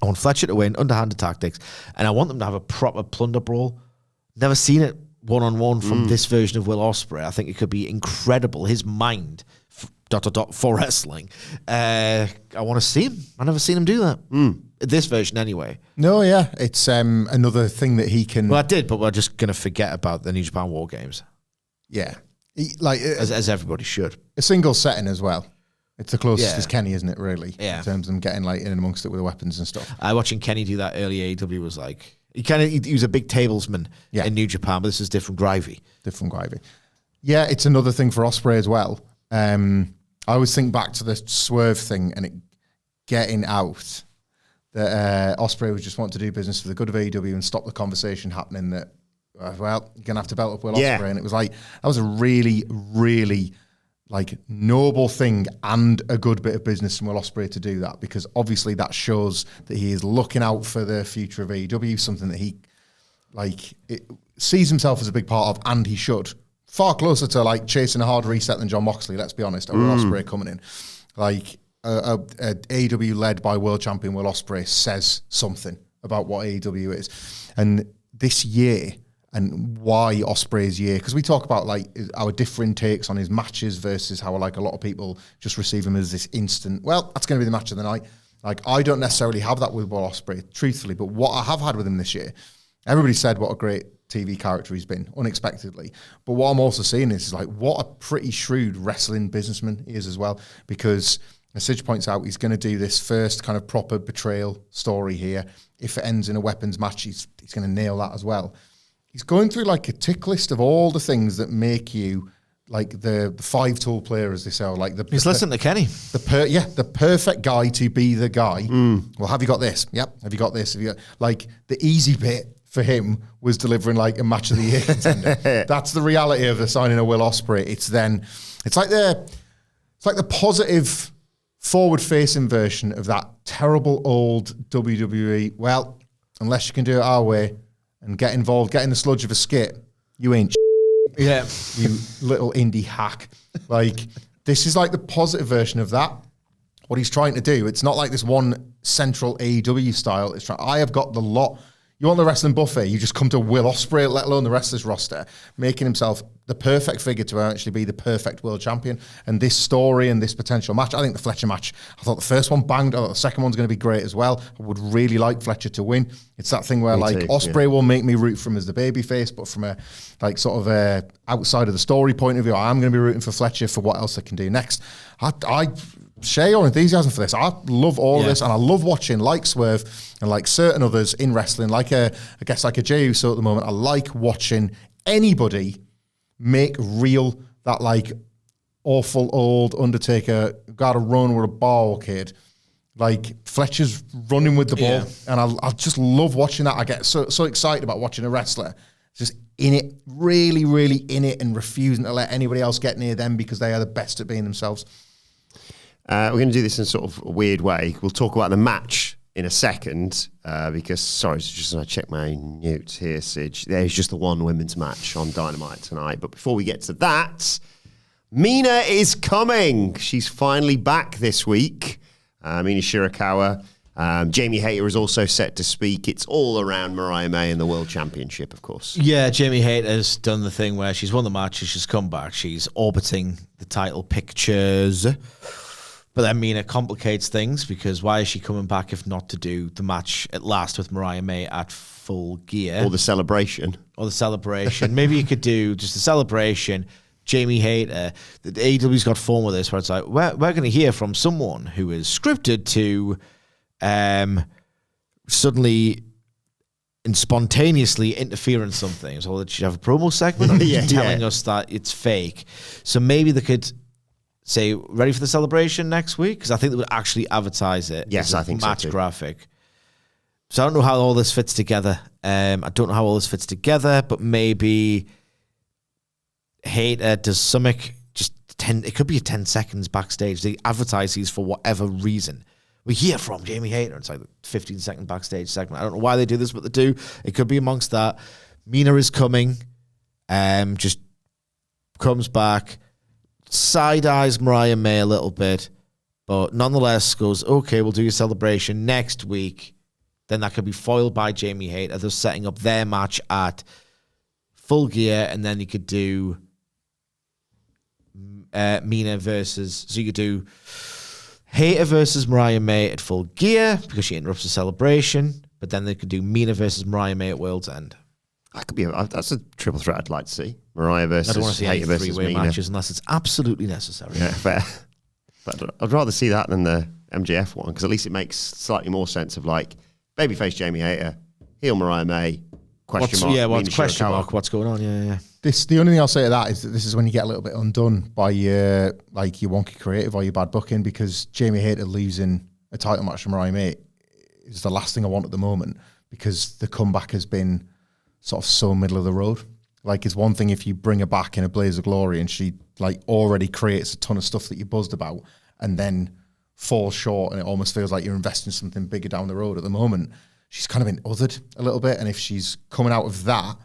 I want Fletcher to win, underhanded tactics, and I want them to have a proper plunder brawl. Never seen it one-on-one from this version of Will Ospreay. I think it could be incredible. His mind, ... for wrestling. I want to see him. I've never seen him do that. This version, anyway. No, yeah. It's another thing that he can... Well, I did, but we're just going to forget about the New Japan War Games. Yeah. As everybody should. A single setting as well. It's the closest as Kenny, isn't it, really? Yeah. In terms of them getting like in amongst it with the weapons and stuff. Watching Kenny do that early AEW was like... He was a big tablesman in New Japan, but this is different gravy. Different gravy. Yeah, it's another thing for Ospreay as well. I always think back to the Swerve thing and it getting out that Ospreay would just want to do business for the good of AEW and stop the conversation happening that, well, you're going to have to belt up Will Ospreay. And it was like, that was a really, really like noble thing and a good bit of business from Will Ospreay to do that, because obviously that shows that he is looking out for the future of AEW, something that he sees himself as a big part of, and he should. Far closer to like chasing a hard reset than John Moxley, let's be honest, or Will Ospreay coming in. Like AEW led by world champion Will Ospreay says something about what AEW is. And this year, and why Ospreay's year, because we talk about like our different takes on his matches versus how like a lot of people just receive him as this instant, well, that's going to be the match of the night. Like, I don't necessarily have that with Will Ospreay, truthfully, but what I have had with him this year Everybody said what a great TV character he's been, unexpectedly. But what I'm also seeing is like, what a pretty shrewd wrestling businessman he is as well, because as Sidge points out, he's going to do this first kind of proper betrayal story here. If it ends in a weapons match, he's going to nail that as well. He's going through like a tick list of all the things that make you like the 5-tool player, as they say, or like he's listening to Kenny. The perfect guy to be the guy. Well, have you got this? Yep. Have you got this? Have you got, like, the easy bit for him was delivering like a match of the year contender. That's the reality of the signing of Will Ospreay. It's like the positive forward-facing version of that terrible old WWE. Well, unless you can do it our way and get involved, get in the sludge of a skit, you ain't. Yeah, you little indie hack. Like, this is like the positive version of that. What he's trying to do, it's not like this one central AEW style. It's I have got the lot. You want the wrestling buffet, you just come to Will Ospreay, let alone the rest of this roster, making himself the perfect figure to actually be the perfect world champion. And this story and this potential match, I think the Fletcher match, I thought the first one banged, I thought the second one's going to be great as well. I would really like Fletcher to win. It's that thing where Ospreay will make me root for him as the babyface, but from a like sort of a outside of the story point of view, I'm going to be rooting for Fletcher for what else they can do next. I share your enthusiasm for this. I love all of this, and I love watching like Swerve and like certain others in wrestling, like I guess like a Jey Uso at the moment. I like watching anybody make real that like awful old Undertaker got to run with a ball kid. Like Fletcher's running with the ball, and I just love watching that. I get so excited about watching a wrestler just in it, really, really in it, and refusing to let anybody else get near them because they are the best at being themselves. We're going to do this in sort of a weird way. We'll talk about the match in a second because, sorry, just I check my notes here, Sidge. There's just the one women's match on Dynamite tonight. But before we get to that, Mina is coming. She's finally back this week. Mina Shirakawa. Jamie Hayter is also set to speak. It's all around Mariah May and the World Championship, of course. Yeah, Jamie Hayter's done the thing where she's won the match, she's come back, she's orbiting the title pictures. But then Mina complicates things because why is she coming back if not to do the match at last with Mariah May at Full Gear? Or the celebration. Maybe you could do just the celebration. Jamie Hayter, the AEW's got form with this where it's like, we're going to hear from someone who is scripted to suddenly and spontaneously interfere in something. So that she'd have a promo segment telling us that it's fake. So maybe they could say, ready for the celebration next week? Because I think they would actually advertise it. Yes, I think so match too. graphic. So I don't know how all this fits together. But maybe Hayter does something, just 10, it could be a 10 seconds backstage. They advertise these for whatever reason. We hear from Jamie Hayter. It's like a 15-second backstage segment. I don't know why they do this, but they do. It could be amongst that. Mina is coming. Just comes back. Side-eyes Mariah May a little bit, but nonetheless goes, okay, we'll do your celebration next week. Then that could be foiled by Jamie Hayter. They're setting up their match at Full Gear, and then you could do Mina versus... So you could do Hayter versus Mariah May at Full Gear because she interrupts the celebration, but then they could do Mina versus Mariah May at World's End. That could be that's a triple threat I'd like to see. Mariah versus I don't want to see Hayter any versus three-way Mina. matches unless it's absolutely necessary. Yeah, fair. But I'd rather see that than the MJF one because at least it makes slightly more sense of like babyface Jamie Hayter, heel Mariah May, question mark. Yeah, Mina question Shirakawa. mark? What's going on? Yeah. The only thing I'll say to that is that this is when you get a little bit undone by your wonky creative or your bad booking, because Jamie Hayter losing a title match to Mariah May is the last thing I want at the moment, because the comeback has been sort of so middle of the road. Like, it's one thing if you bring her back in a blaze of glory and she like already creates a ton of stuff that you're buzzed about and then falls short and it almost feels like you're investing something bigger down the road. At the moment, she's kind of been othered a little bit, and if she's coming out of that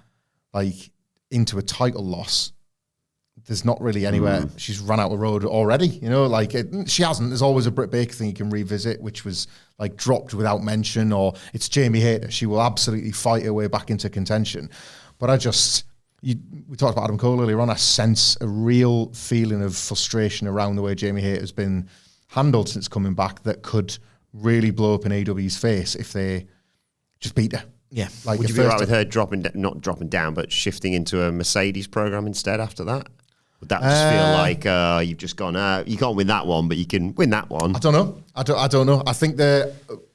like into a title loss, there's not really anywhere. She's run out of road already, you know, like she hasn't. There's always a Britt Baker thing you can revisit, which was like dropped without mention, or it's Jamie Hayter. She will absolutely fight her way back into contention. But we talked about Adam Cole earlier on. I sense a real feeling of frustration around the way Jamie Hayter has been handled since coming back that could really blow up in AEW's face if they just beat her. Yeah. Like Would you your be right first- with her not dropping down, but shifting into a Mercedes program instead after that? Would that just feel like you've just gone, you can't win that one, but you can win that one? I don't know. I don't know. I think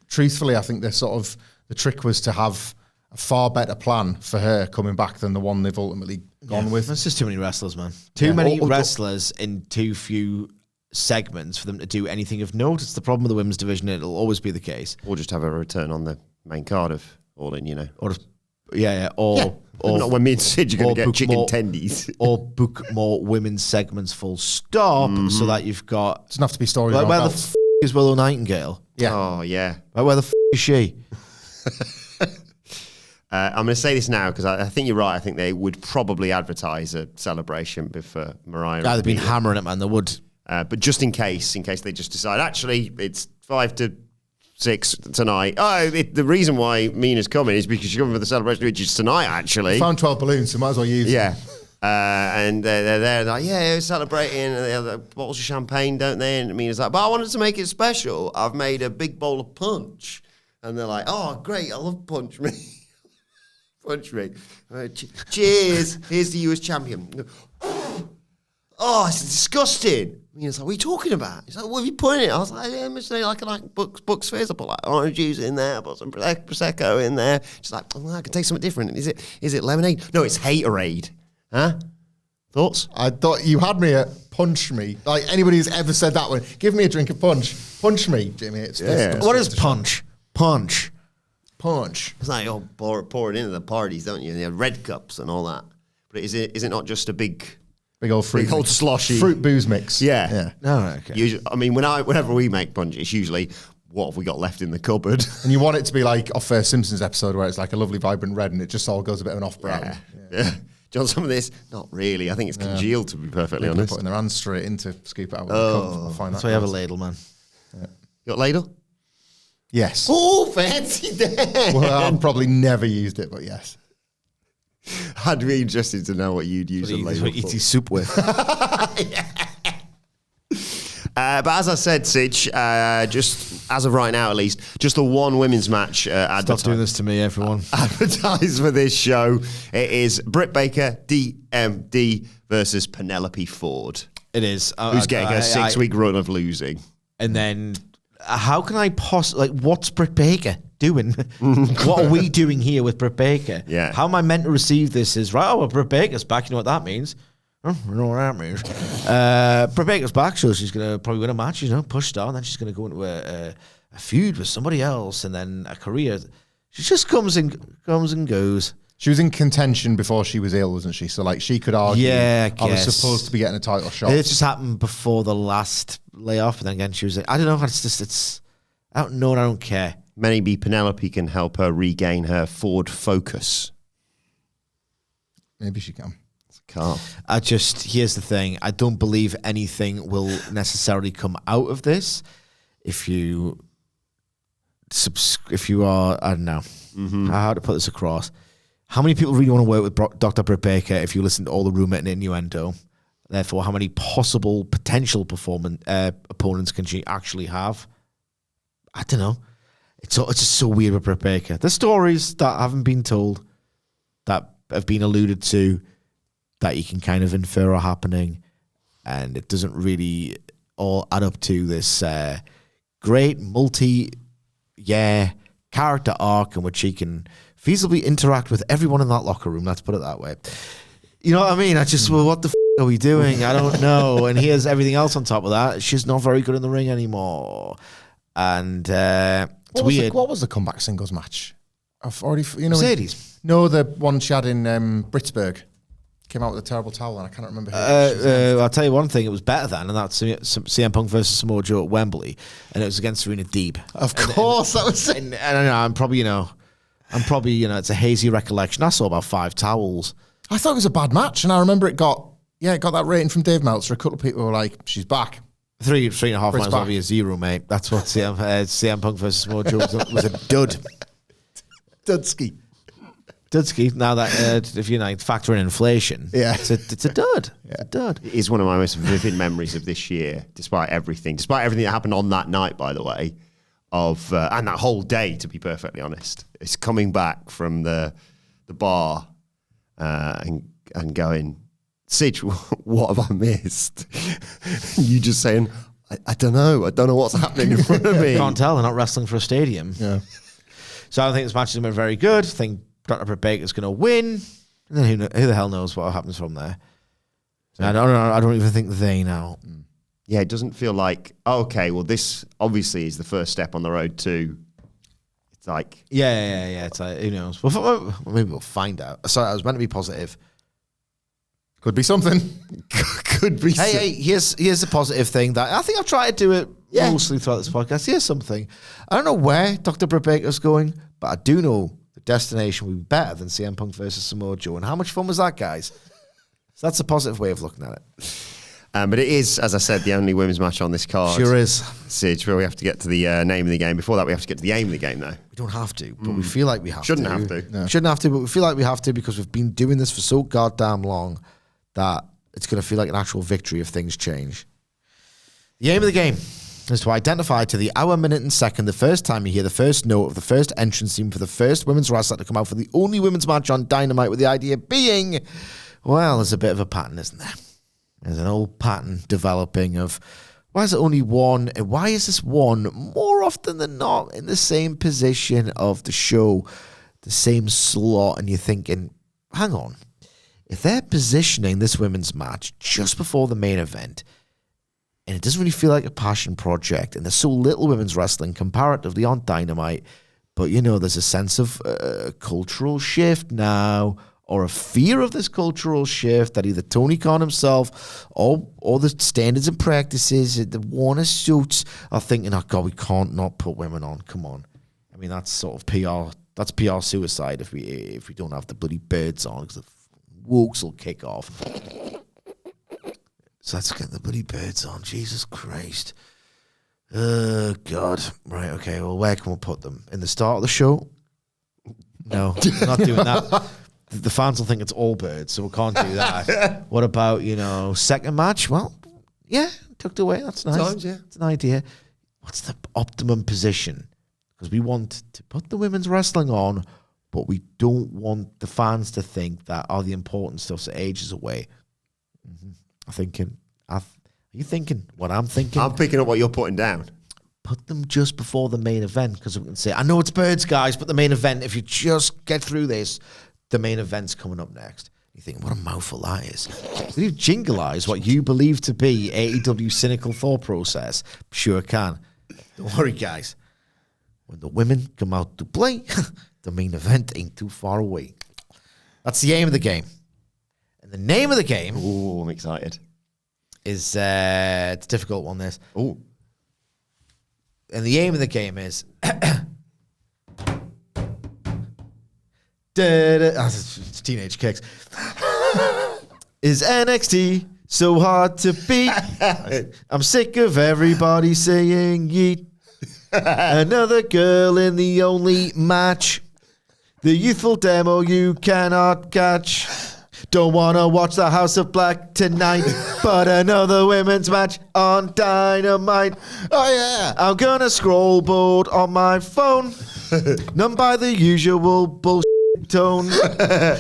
truthfully, I think the trick was to have a far better plan for her coming back than the one they've ultimately gone with. There's just too many wrestlers, man. Too many wrestlers in too few segments for them to do anything of note. It's the problem with the women's division. It'll always be the case. Or just have a return on the main card of All In, Or or not when me and Sid are going to get book chicken more- tendies. or book more women's segments full stop, so that you've got... Doesn't have to be stories. Like, around where the belts. is Willow Nightingale? Yeah. Oh, yeah. Like, where the is she? I'm going to say this now because I think you're right. I think they would probably advertise a celebration before Mariah. They've been hammering it, man. They would. But just in case they just decide, actually, it's 5 to 6 tonight. The reason why Mina's coming is because she's coming for the celebration, which is tonight, actually. Found 12 balloons, so might as well use them. Yeah. And they're there, like, yeah, we're celebrating. And they have bottles of champagne, don't they? And Mina's like, but I wanted to make it special. I've made a big bowl of punch. And they're like, oh, great, I love punch me. Punch me. Cheers. Here's the US champion. Oh, it's disgusting. Mina's like, what are you talking about? He's like, what have you put in it? I was like, yeah, I'm just like I like Bucks Fizz. I put like orange juice in there, I put some Prosecco in there. She's like, oh, I can take something different. Is it lemonade? No, it's Haterade. Huh? Thoughts? I thought you had me at punch me. Like anybody who's ever said that one, give me a drink of punch. Punch me, Jimmy. It's What is punch? Punch. punch? It's like you pour it into the parties, don't you? And you have red cups and all that. But is it not just a big Big old sloshy fruit booze mix. Yeah. No, okay. Usually, I mean, whenever we make punch, it's usually what have we got left in the cupboard. And you want it to be like off a Simpsons episode where it's like a lovely vibrant red and it just all goes a bit of an off brown. Yeah. Do you want some of this? Not really. I think it's congealed, to be perfectly People honest. putting their hands straight in to scoop it out with the cup. I find That's that why you have a gross. ladle, man. You got ladle? Yes. Oh, fancy Dan. Well, I've probably never used it, but yes. I'd be interested to know what you'd use a That's ladle what you for. eat your soup with. But as I said, Sitch, just as of right now at least, just the one women's match Stop doing this to me, everyone. advertised for this show. It is Britt Baker, DMD versus Penelope Ford, It is. who's getting a 6-week run of losing. And then, how can I possibly, like, what's Britt Baker doing? What are we doing here with Britt Baker? Yeah. How am I meant to receive this as, right, oh, well, Britt Baker's back, you know what that means? Oh, I know what that means. Britt Baker's back, so she's going to probably win a match, push star, and then she's going to go into a feud with somebody else, and then a career. She just comes and goes. She was in contention before she was ill, wasn't she? So, like, she could argue, Yeah, I I was guess. supposed to be getting a title shot. It just happened before the last layoff, and then again, she was like, I don't know, I don't know and I don't care. Maybe Penelope can help her regain her Ford focus. Maybe she can. Can't. Here's the thing. I don't believe anything will necessarily come out of this if you are, I don't know, how to put this across. How many people really want to work with Dr. Britt Baker if you listen to all the rumor and innuendo? Therefore, how many potential opponents can she actually have? I don't know. It's just so weird with Britt Baker. The stories that haven't been told, that have been alluded to, that you can kind of infer are happening, and it doesn't really all add up to this great character arc in which she can feasibly interact with everyone in that locker room. Let's put it that way. You know what I mean? Well, what the f*** are we doing? I don't know. And here's everything else on top of that. She's not very good in the ring anymore. And it's weird. What was the comeback singles match? I've already, Mercedes. No, the one she had in Britsburg. Came out with a terrible towel, and I can't remember who. I'll tell you one thing, it was better than, and that's CM Punk versus Samoa Joe at Wembley, and it was against Serena Deeb. Of course, that was it. And I don't know, I'm probably, it's a hazy recollection. I saw about 5 towels. I thought it was a bad match, and I remember it got that rating from Dave Meltzer. A couple of people were like, she's back. 3.5 Britt's miles back. over a 0, mate. That's what CM Punk versus Samoa Joe was a dud. Dudski. Dudski, now that if you factor in inflation, Yeah. it's a dud. Yeah. It's a dud. It is one of my most vivid memories of this year, despite everything that happened on that night, by the way. of and that whole day, to be perfectly honest. It's coming back from the bar and going, Sidge, what have I missed? You just saying, I don't know what's happening in front of me. Can't tell. They're not wrestling for a stadium. Yeah. So I don't think this match is going to be very good. I think Dr. Britt Baker's going to win. And then who the hell knows what happens from there? I don't know. I don't even think they know. Yeah, it doesn't feel like, okay, well, this obviously is the first step on the road to, it's like... Yeah. It's like, who knows? Well, maybe we'll find out. Sorry, I was meant to be positive. Could be something. Could be. Hey, here's a positive thing that I think I've tried to do it mostly throughout this podcast. Here's something. I don't know where Dr. Britt Baker's going, but I do know the destination will be better than CM Punk versus Samoa Joe. And how much fun was that, guys? So that's a positive way of looking at it. But it is, as I said, the only women's match on this card. Sure is. Sidge, where we have to get to the name of the game. Before that, we have to get to the aim of the game, though. We don't have to, but we feel like we have Shouldn't to. have to. No. Shouldn't have to, but we feel like we have to because we've been doing this for so goddamn long that it's going to feel like an actual victory if things change. The aim of the game is to identify to the hour, minute, and second the first time you hear the first note of the first entrance theme for the first women's wrestler to come out for the only women's match on Dynamite, with the idea being, well, there's a bit of a pattern, isn't there? There's an old pattern developing of why is it only one, and why is this one more often than not in the same position of the show, the same slot, and you're thinking, hang on, if they're positioning this women's match just before the main event, and it doesn't really feel like a passion project, and there's so little women's wrestling comparatively on Dynamite, but there's a sense of cultural shift now, or a fear of this cultural shift that either Tony Khan himself or the standards and practices, the Warner suits are thinking, oh God, we can't not put women on. Come on. I mean, that's sort of PR. That's PR suicide if we don't have the bloody birds on, because the wokes will kick off. So let's get the bloody birds on. Jesus Christ. Oh, God. Right, okay. Well, where can we put them? In the start of the show? No, we're not doing that. The fans will think it's all birds, so we can't do that. What about, second match? Well, yeah, tucked away. That's nice. Sometimes, yeah. It's an idea. What's the optimum position? Because we want to put the women's wrestling on, but we don't want the fans to think that, the important stuff's ages away. I'm thinking, are you thinking what I'm thinking? I'm picking up what you're putting down. Put them just before the main event, because we can say, I know it's birds, guys, but the main event, if you just get through this, the main event's coming up next. You think, what a mouthful that is. Can you jinglize what you believe to be AEW cynical thought process? Sure can. Don't worry, guys. When the women come out to play, the main event ain't too far away. That's the aim of the game. And the name of the game... Ooh, I'm excited. ...is... it's a difficult one, this. Ooh. And the aim of the game is... It's Teenage Kicks. Is NXT so hard to beat? I'm sick of everybody saying yeet. Another girl in the only match. The youthful demo you cannot catch. Don't want to watch the House of Black tonight, but another women's match on Dynamite. Oh, yeah. I'm gonna scroll board on my phone. None by the usual bullshit tone.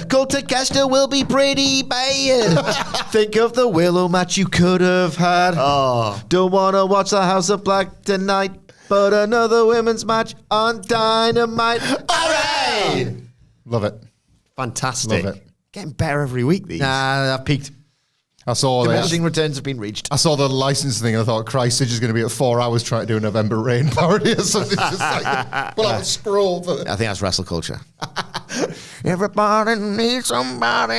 Cold Takeshita will be pretty bad. Think of the Willow match you could have had. Don't want to watch the House of Black tonight, but another women's match on Dynamite. All right. Love it. Fantastic. Love it. Getting better every week, these. Nah, I've peaked. I saw Diminishing returns have been reached. I saw the licensing thing and I thought, Christ, Sidge is going to be at 4 hours trying to do a November Rain parody or something. It's just like, pull out a scroll. For I think that's wrestle culture. Everybody needs somebody.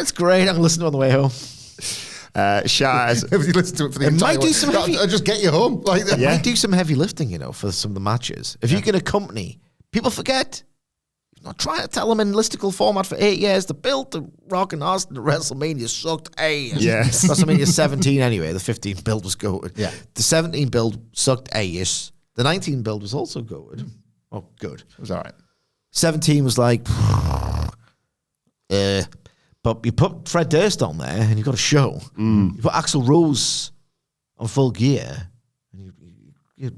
It's great. I'm listening on the way home. Shaz. if you listen to it for the It entire might do some heavy- I'll just get you home. Like, It might do some heavy lifting, for some of the matches. If you can accompany, people forget. You're not trying to tell them in listicle format for 8 years. The build to Rock and Austin to WrestleMania sucked ass. Yes. WrestleMania 17 anyway. The 15 build was good. Yeah. The 17 build sucked ass. The 19 build was also good. Oh, good. It was all right. 17 was like, but you put Fred Durst on there and you've got a show. You put Axl Rose on Full Gear and you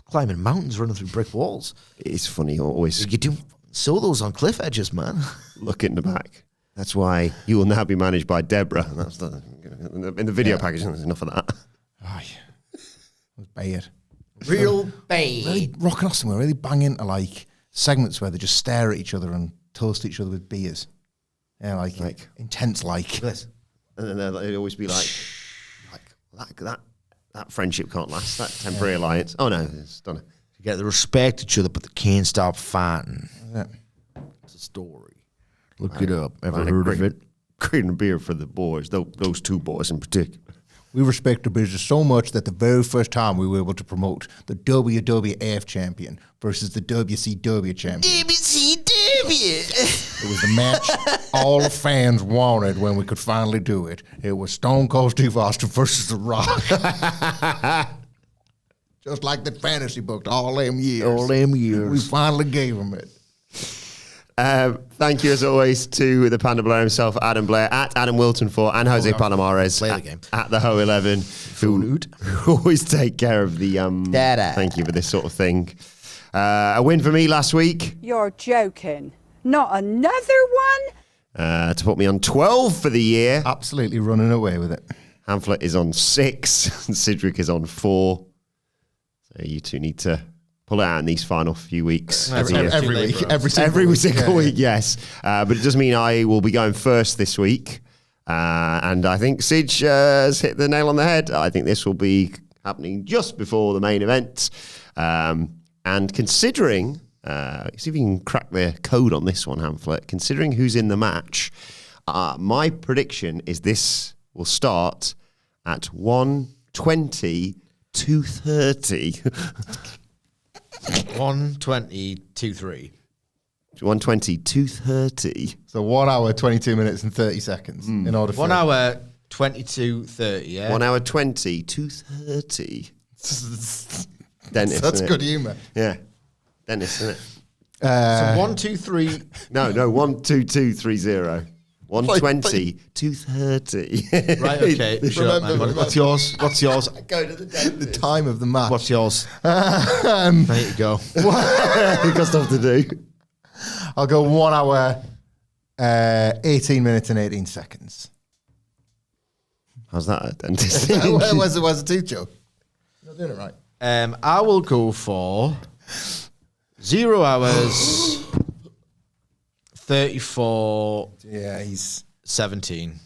climbing mountains, running through brick walls. It's funny, always You do solos on cliff edges, man. look in the back. That's why you will now be managed by Deborah. That's in the video package, there's enough of that. Aye. It was bad. Real bad. Really, Rock and Austin were really bang into like segments where they just stare at each other and toast each other with beers. Yeah, like intense like. This. And then they'd always be like that friendship can't last, that temporary alliance. Oh no, it's done. You get to respect each other, but they can't stop fighting. Yeah. It's a story. Look it up. Ever heard of it? Creating a beer for the boys, those two boys in particular. We respect the business so much that the very first time we were able to promote the WWF champion versus the WCW champion. It was the match all the fans wanted when we could finally do it. It was Stone Cold Steve Austin versus The Rock. Just like the fantasy booked all them years. We finally gave him it. Thank you as always to the Panda Blair himself, Adam Blair, at Adam Wilton4, and Jose Palomares Play the game. at the Ho 11, who always take care of the Dada. thank you for this sort of thing. A win for me last week. You're joking. Not another one? To put me on 12 for the year. Absolutely running away with it. Hamflet is on 6, and Sidgwick is on 4. So you two need to pull it out in these final few weeks. Every week. Every single week, yes. But it does mean I will be going first this week. And I think Sidge has hit the nail on the head. I think this will be happening just before the main event. And considering, see if you can crack the code on this one, Hamflet. Considering who's in the match, my prediction is this will start at 1:20, 2:30. 1:20, 2:03. 1:20, 2:30. So 1 hour, 22 minutes and 30 seconds in order for 1 hour, 22:30, yeah? 1 hour 20, 2:30. Dennis, That's isn't good it? humour. Yeah. Dennis, isn't it? So 1, 2, 3. No, 1, 2, 2, 3, 0. 1:20, 2:30. Right, okay. Shut up, man. What's yours? What's yours? Go to the dentist. the time of the match. What's yours? There you go. We've got stuff to do. I'll go 1 hour, 18 minutes and 18 seconds. How's that, a dentist? Where's the tooth joke? You're not doing it right. I will go for 0 hours, 34, Yeah, he's... 17.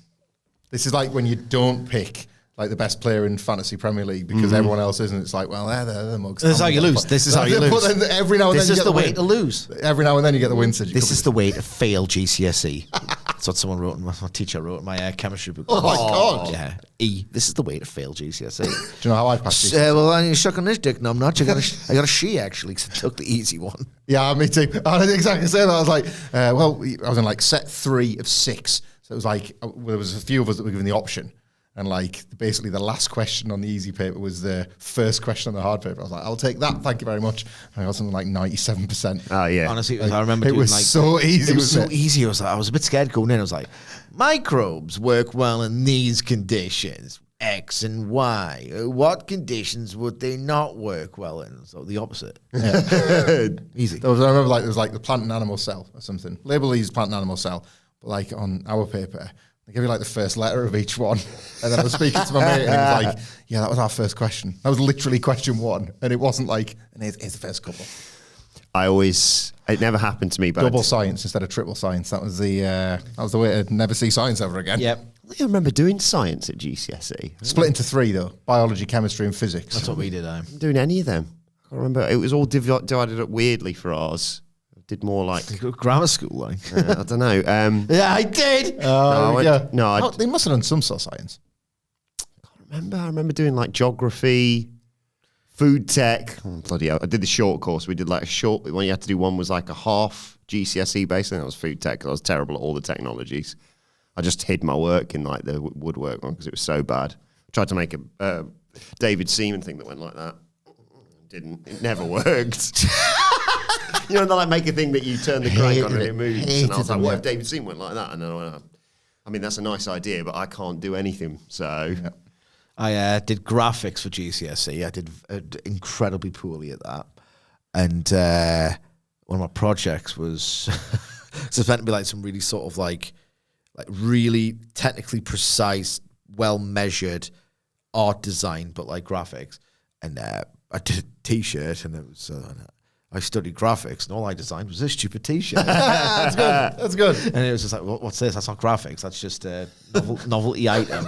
This is like when you don't pick like the best player in fantasy Premier League because everyone else isn't. It's like, well, they're the mugs. This is how you lose. This is how you lose. But then every now and This then you is get the way win. to lose. Every now and then you get the win. This is the way to fail GCSE. That's what someone wrote. My teacher wrote in my chemistry book. Oh my God. Yeah. E. This is the way to fail GCSE. Do you know how I passed? Well, I'm sucking this dick. No, I'm not. I got a she actually because I took the easy one. Yeah, me too. I didn't exactly say that. I was like, I was in like set 3 of 6. So it was like, there was a few of us that were given the option. And like, basically the last question on the easy paper was the first question on the hard paper. I was like, I'll take that. Thank you very much. And I got something like 97%. Oh, yeah. Honestly, I remember It doing was like, so easy. It was so wasn't it? easy. I was a bit scared going in. I was like, microbes work well in these conditions, X and Y. What conditions would they not work well in? So the opposite. Easy. I remember like there was like the plant and animal cell or something. Label these plant and animal cell. But like on our paper, they give you like the first letter of each one. And then I was speaking to my mate and he was like, yeah, that was our first question. That was literally question 1. And it wasn't like, and here's the first couple. It never happened to me, but Double science instead of triple science. That was the way to never see science ever again. Yep. I remember doing science at GCSE. Split into 3 though: biology, chemistry, and physics. That's what we did. I didn't do any of them. I can't remember. It was all divided up weirdly for ours. I did more like Grammar school, like. I don't know. Yeah, I did. They must have done some sort of science. I remember doing like geography, food tech. Oh, bloody hell. I did the short course. We did like a short one. You had to do one was like a half GCSE based, and that was food tech because I was terrible at all the technologies. I just hid my work in like the woodwork one because it was so bad. I tried to make a David Seaman thing that went like that. Didn't. It never worked. You know, they like make a thing that you turn the crank on and it moves. And I was like, what if David Seaman went like that? And then I went, I mean, that's a nice idea, but I can't do anything. So I did graphics for GCSE. I did incredibly poorly at that. And one of my projects was so it's meant to be like some really sort of like really technically precise, well measured art design, but like graphics. And I did a T-shirt, and it was I studied graphics, and all I designed was this stupid T-shirt. That's good. That's good. And it was just like, what's this? That's not graphics. That's just a novelty item.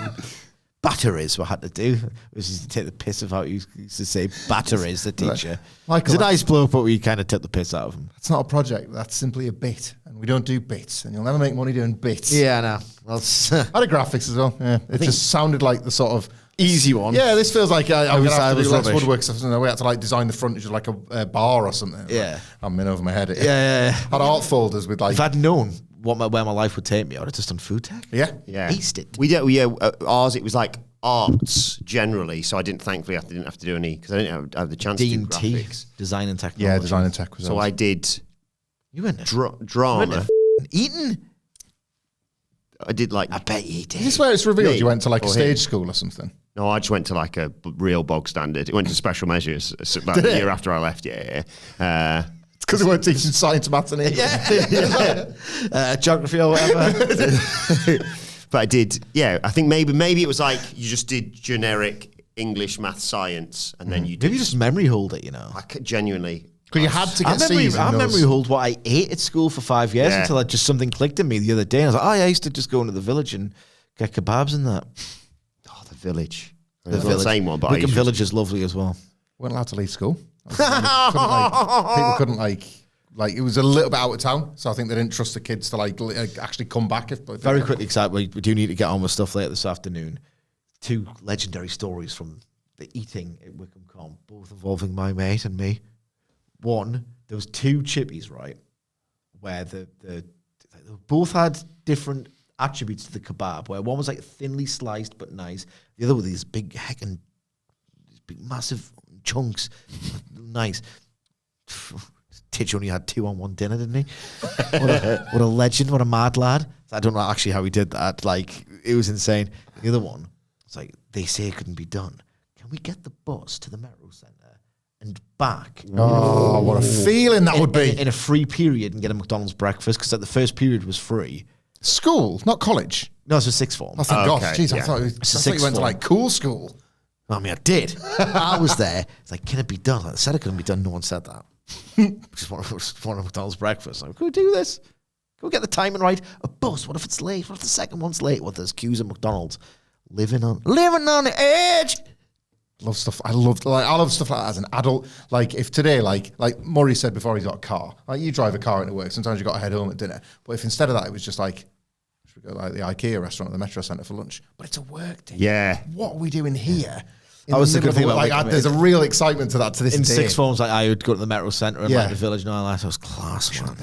Batteries, what I had to do. It was just to take the piss of how he used to say batteries, the teacher. Michael, he's a nice bloke, but we kind of took the piss out of him. That's not a project. That's simply a bit. And we don't do bits. And you'll never make money doing bits. Yeah, I know. Well, I had graphics as well. Yeah. It just sounded like the sort of easy one. Yeah, this feels like I'm going to have to do Lex rubbish. Woodwork stuff. We had to like design the frontage of like a bar or something. Yeah. I'm in over my head. Yeah. Had art folders with like... If I'd known where my life would take me, I would have just done food tech. Yeah. Aced it. Ours, it was like arts generally, so I didn't have to do any, because I didn't have the chance to do graphics. Design and technology. Yeah, design and tech was So ours. I did You went drama. Eating? I did like... I bet you did. Is this where it's revealed Me? you went to like a Or stage him? school or something? No, I just went to like a real bog standard. It went to special measures about a year after I left, yeah. It's because we weren't teaching science, maths and English. Geography or whatever. But I did, I think maybe it was like you just did generic English, math, science, and then you did... Maybe just memory hold it, you know. Genuinely... Because you had to get C's in I those. mery hold what I ate at school for 5 years Yeah. until just something clicked in me the other day. And I was like, I used to just go into the village and get kebabs and that. Oh, the village. The It's not the same one, but I Wickham used to- Village is lovely as well. Weren't allowed to leave school. People couldn't like it was a little bit out of town, so I think they didn't trust the kids to actually come back. Very quickly, because we do need to get on with stuff later this afternoon. 2 legendary stories from the eating at Wickham Con, both involving my mate and me. One, there was 2 chippies, right, where they both had different attributes to the kebab, where one was like thinly sliced but nice, the other with these big heckin' big massive chunks, nice. Titch only had 2 on one dinner, didn't he? What a legend, what a mad lad. I don't know actually how he did that. Like, it was insane. The other one, it's like, they say it couldn't be done. Can we get the bus to the Metro Centre and back? Oh, what a feeling that would be. In a free period and get a McDonald's breakfast, because the first period was free. School, not college. No, it's a 6th form. Oh, thank God. Okay, Jeez, I yeah. thought you sixth went to form. like cool school. I mean, I did. I was there. It's like, can it be done? I said it couldn't be done. No one said that. Just want a McDonald's breakfast. Like, can we do this? Can we get the timing right? A bus. What if it's late? What if the second one's late? What, there's queues at McDonald's? Living on the edge. Love stuff. I love stuff like that as an adult. Like if today, like Murray said before, he's got a car. Like you drive a car into work. Sometimes you got to head home at dinner. But if instead of that, it was just like, should we go like the IKEA restaurant at the Metro Centre for lunch? But it's a work day. Yeah. What are we doing here? That was the good thing about Wickham. there's a real excitement to that to this In day. 6th forms, like I would go to the Metro Centre and Yeah. like the village and all that. It was class, man.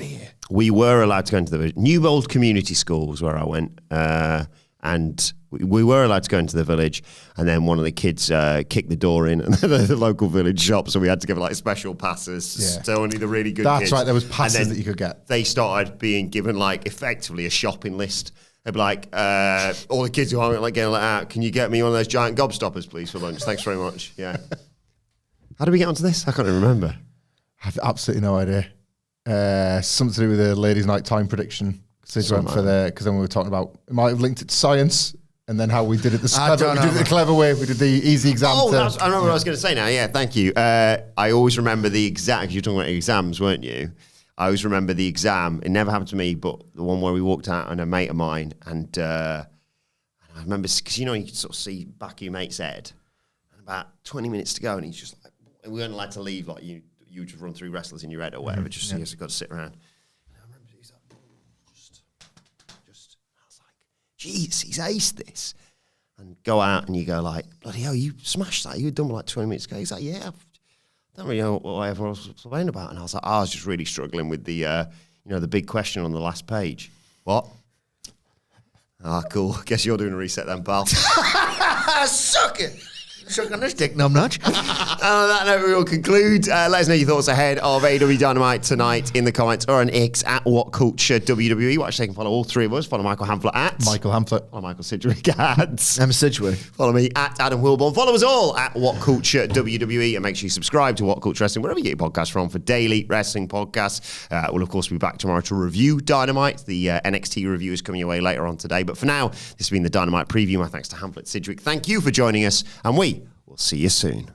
We were allowed to go into the Newbold Community School was where I went, and we were allowed to go into the village. And then one of the kids kicked the door in and the local village shop, so we had to give like special passes. Yeah. So only the really good That's kids. right. There was And passes then that you could get. They started being given like effectively a shopping list. They'd be like, all the kids who aren't like getting let out, can you get me one of those giant gobstoppers, please, for lunch? Thanks very much. Yeah. How did we get onto this? I can't even remember. I have absolutely no idea. Something to do with the ladies' night time prediction. Because then we were talking about, it might have linked it to science, and then how we did it the clever way. We did the easy exam. I remember what I was going to say now. Yeah, thank you. I always remember the exact, you're talking about exams, weren't you? I always remember the exam. It never happened to me, but the one where we walked out and a mate of mine, and I remember, because you can sort of see back of your mate's head, and about 20 minutes to go, and he's just like, we weren't allowed to leave, like you just run through wrestlers in your head or whatever, you just got to sit around. And I remember he's like, just, I was like, geez, he's aced this. And go out and you go like, bloody hell, you smashed that. You were done with like 20 minutes ago. He's like, yeah, I don't really know what everyone else was playing about. And I was like, I was just really struggling with the, the big question on the last page. What? Ah, cool. Guess you're doing a reset then, pal. Suck it. Suck on this dick, numbnutch. On that note, we will conclude. Let us know your thoughts ahead of AEW Dynamite tonight in the comments or on X at WhatCulture WWE. Watch, they can follow all three of us. Follow Michael Hamflett at Michael Hamflett. Follow Michael Sidgwick at I'm Sidgwick. Follow me at Adam Wilborn. Follow us all at WhatCulture WWE, and make sure you subscribe to WhatCulture Wrestling wherever you get your podcasts from for daily wrestling podcasts. We'll of course be back tomorrow to review Dynamite. The NXT review is coming your way later on today. But for now, this has been the Dynamite preview. My thanks to Hamflett Sidgwick. Thank you for joining us, and we will see you soon.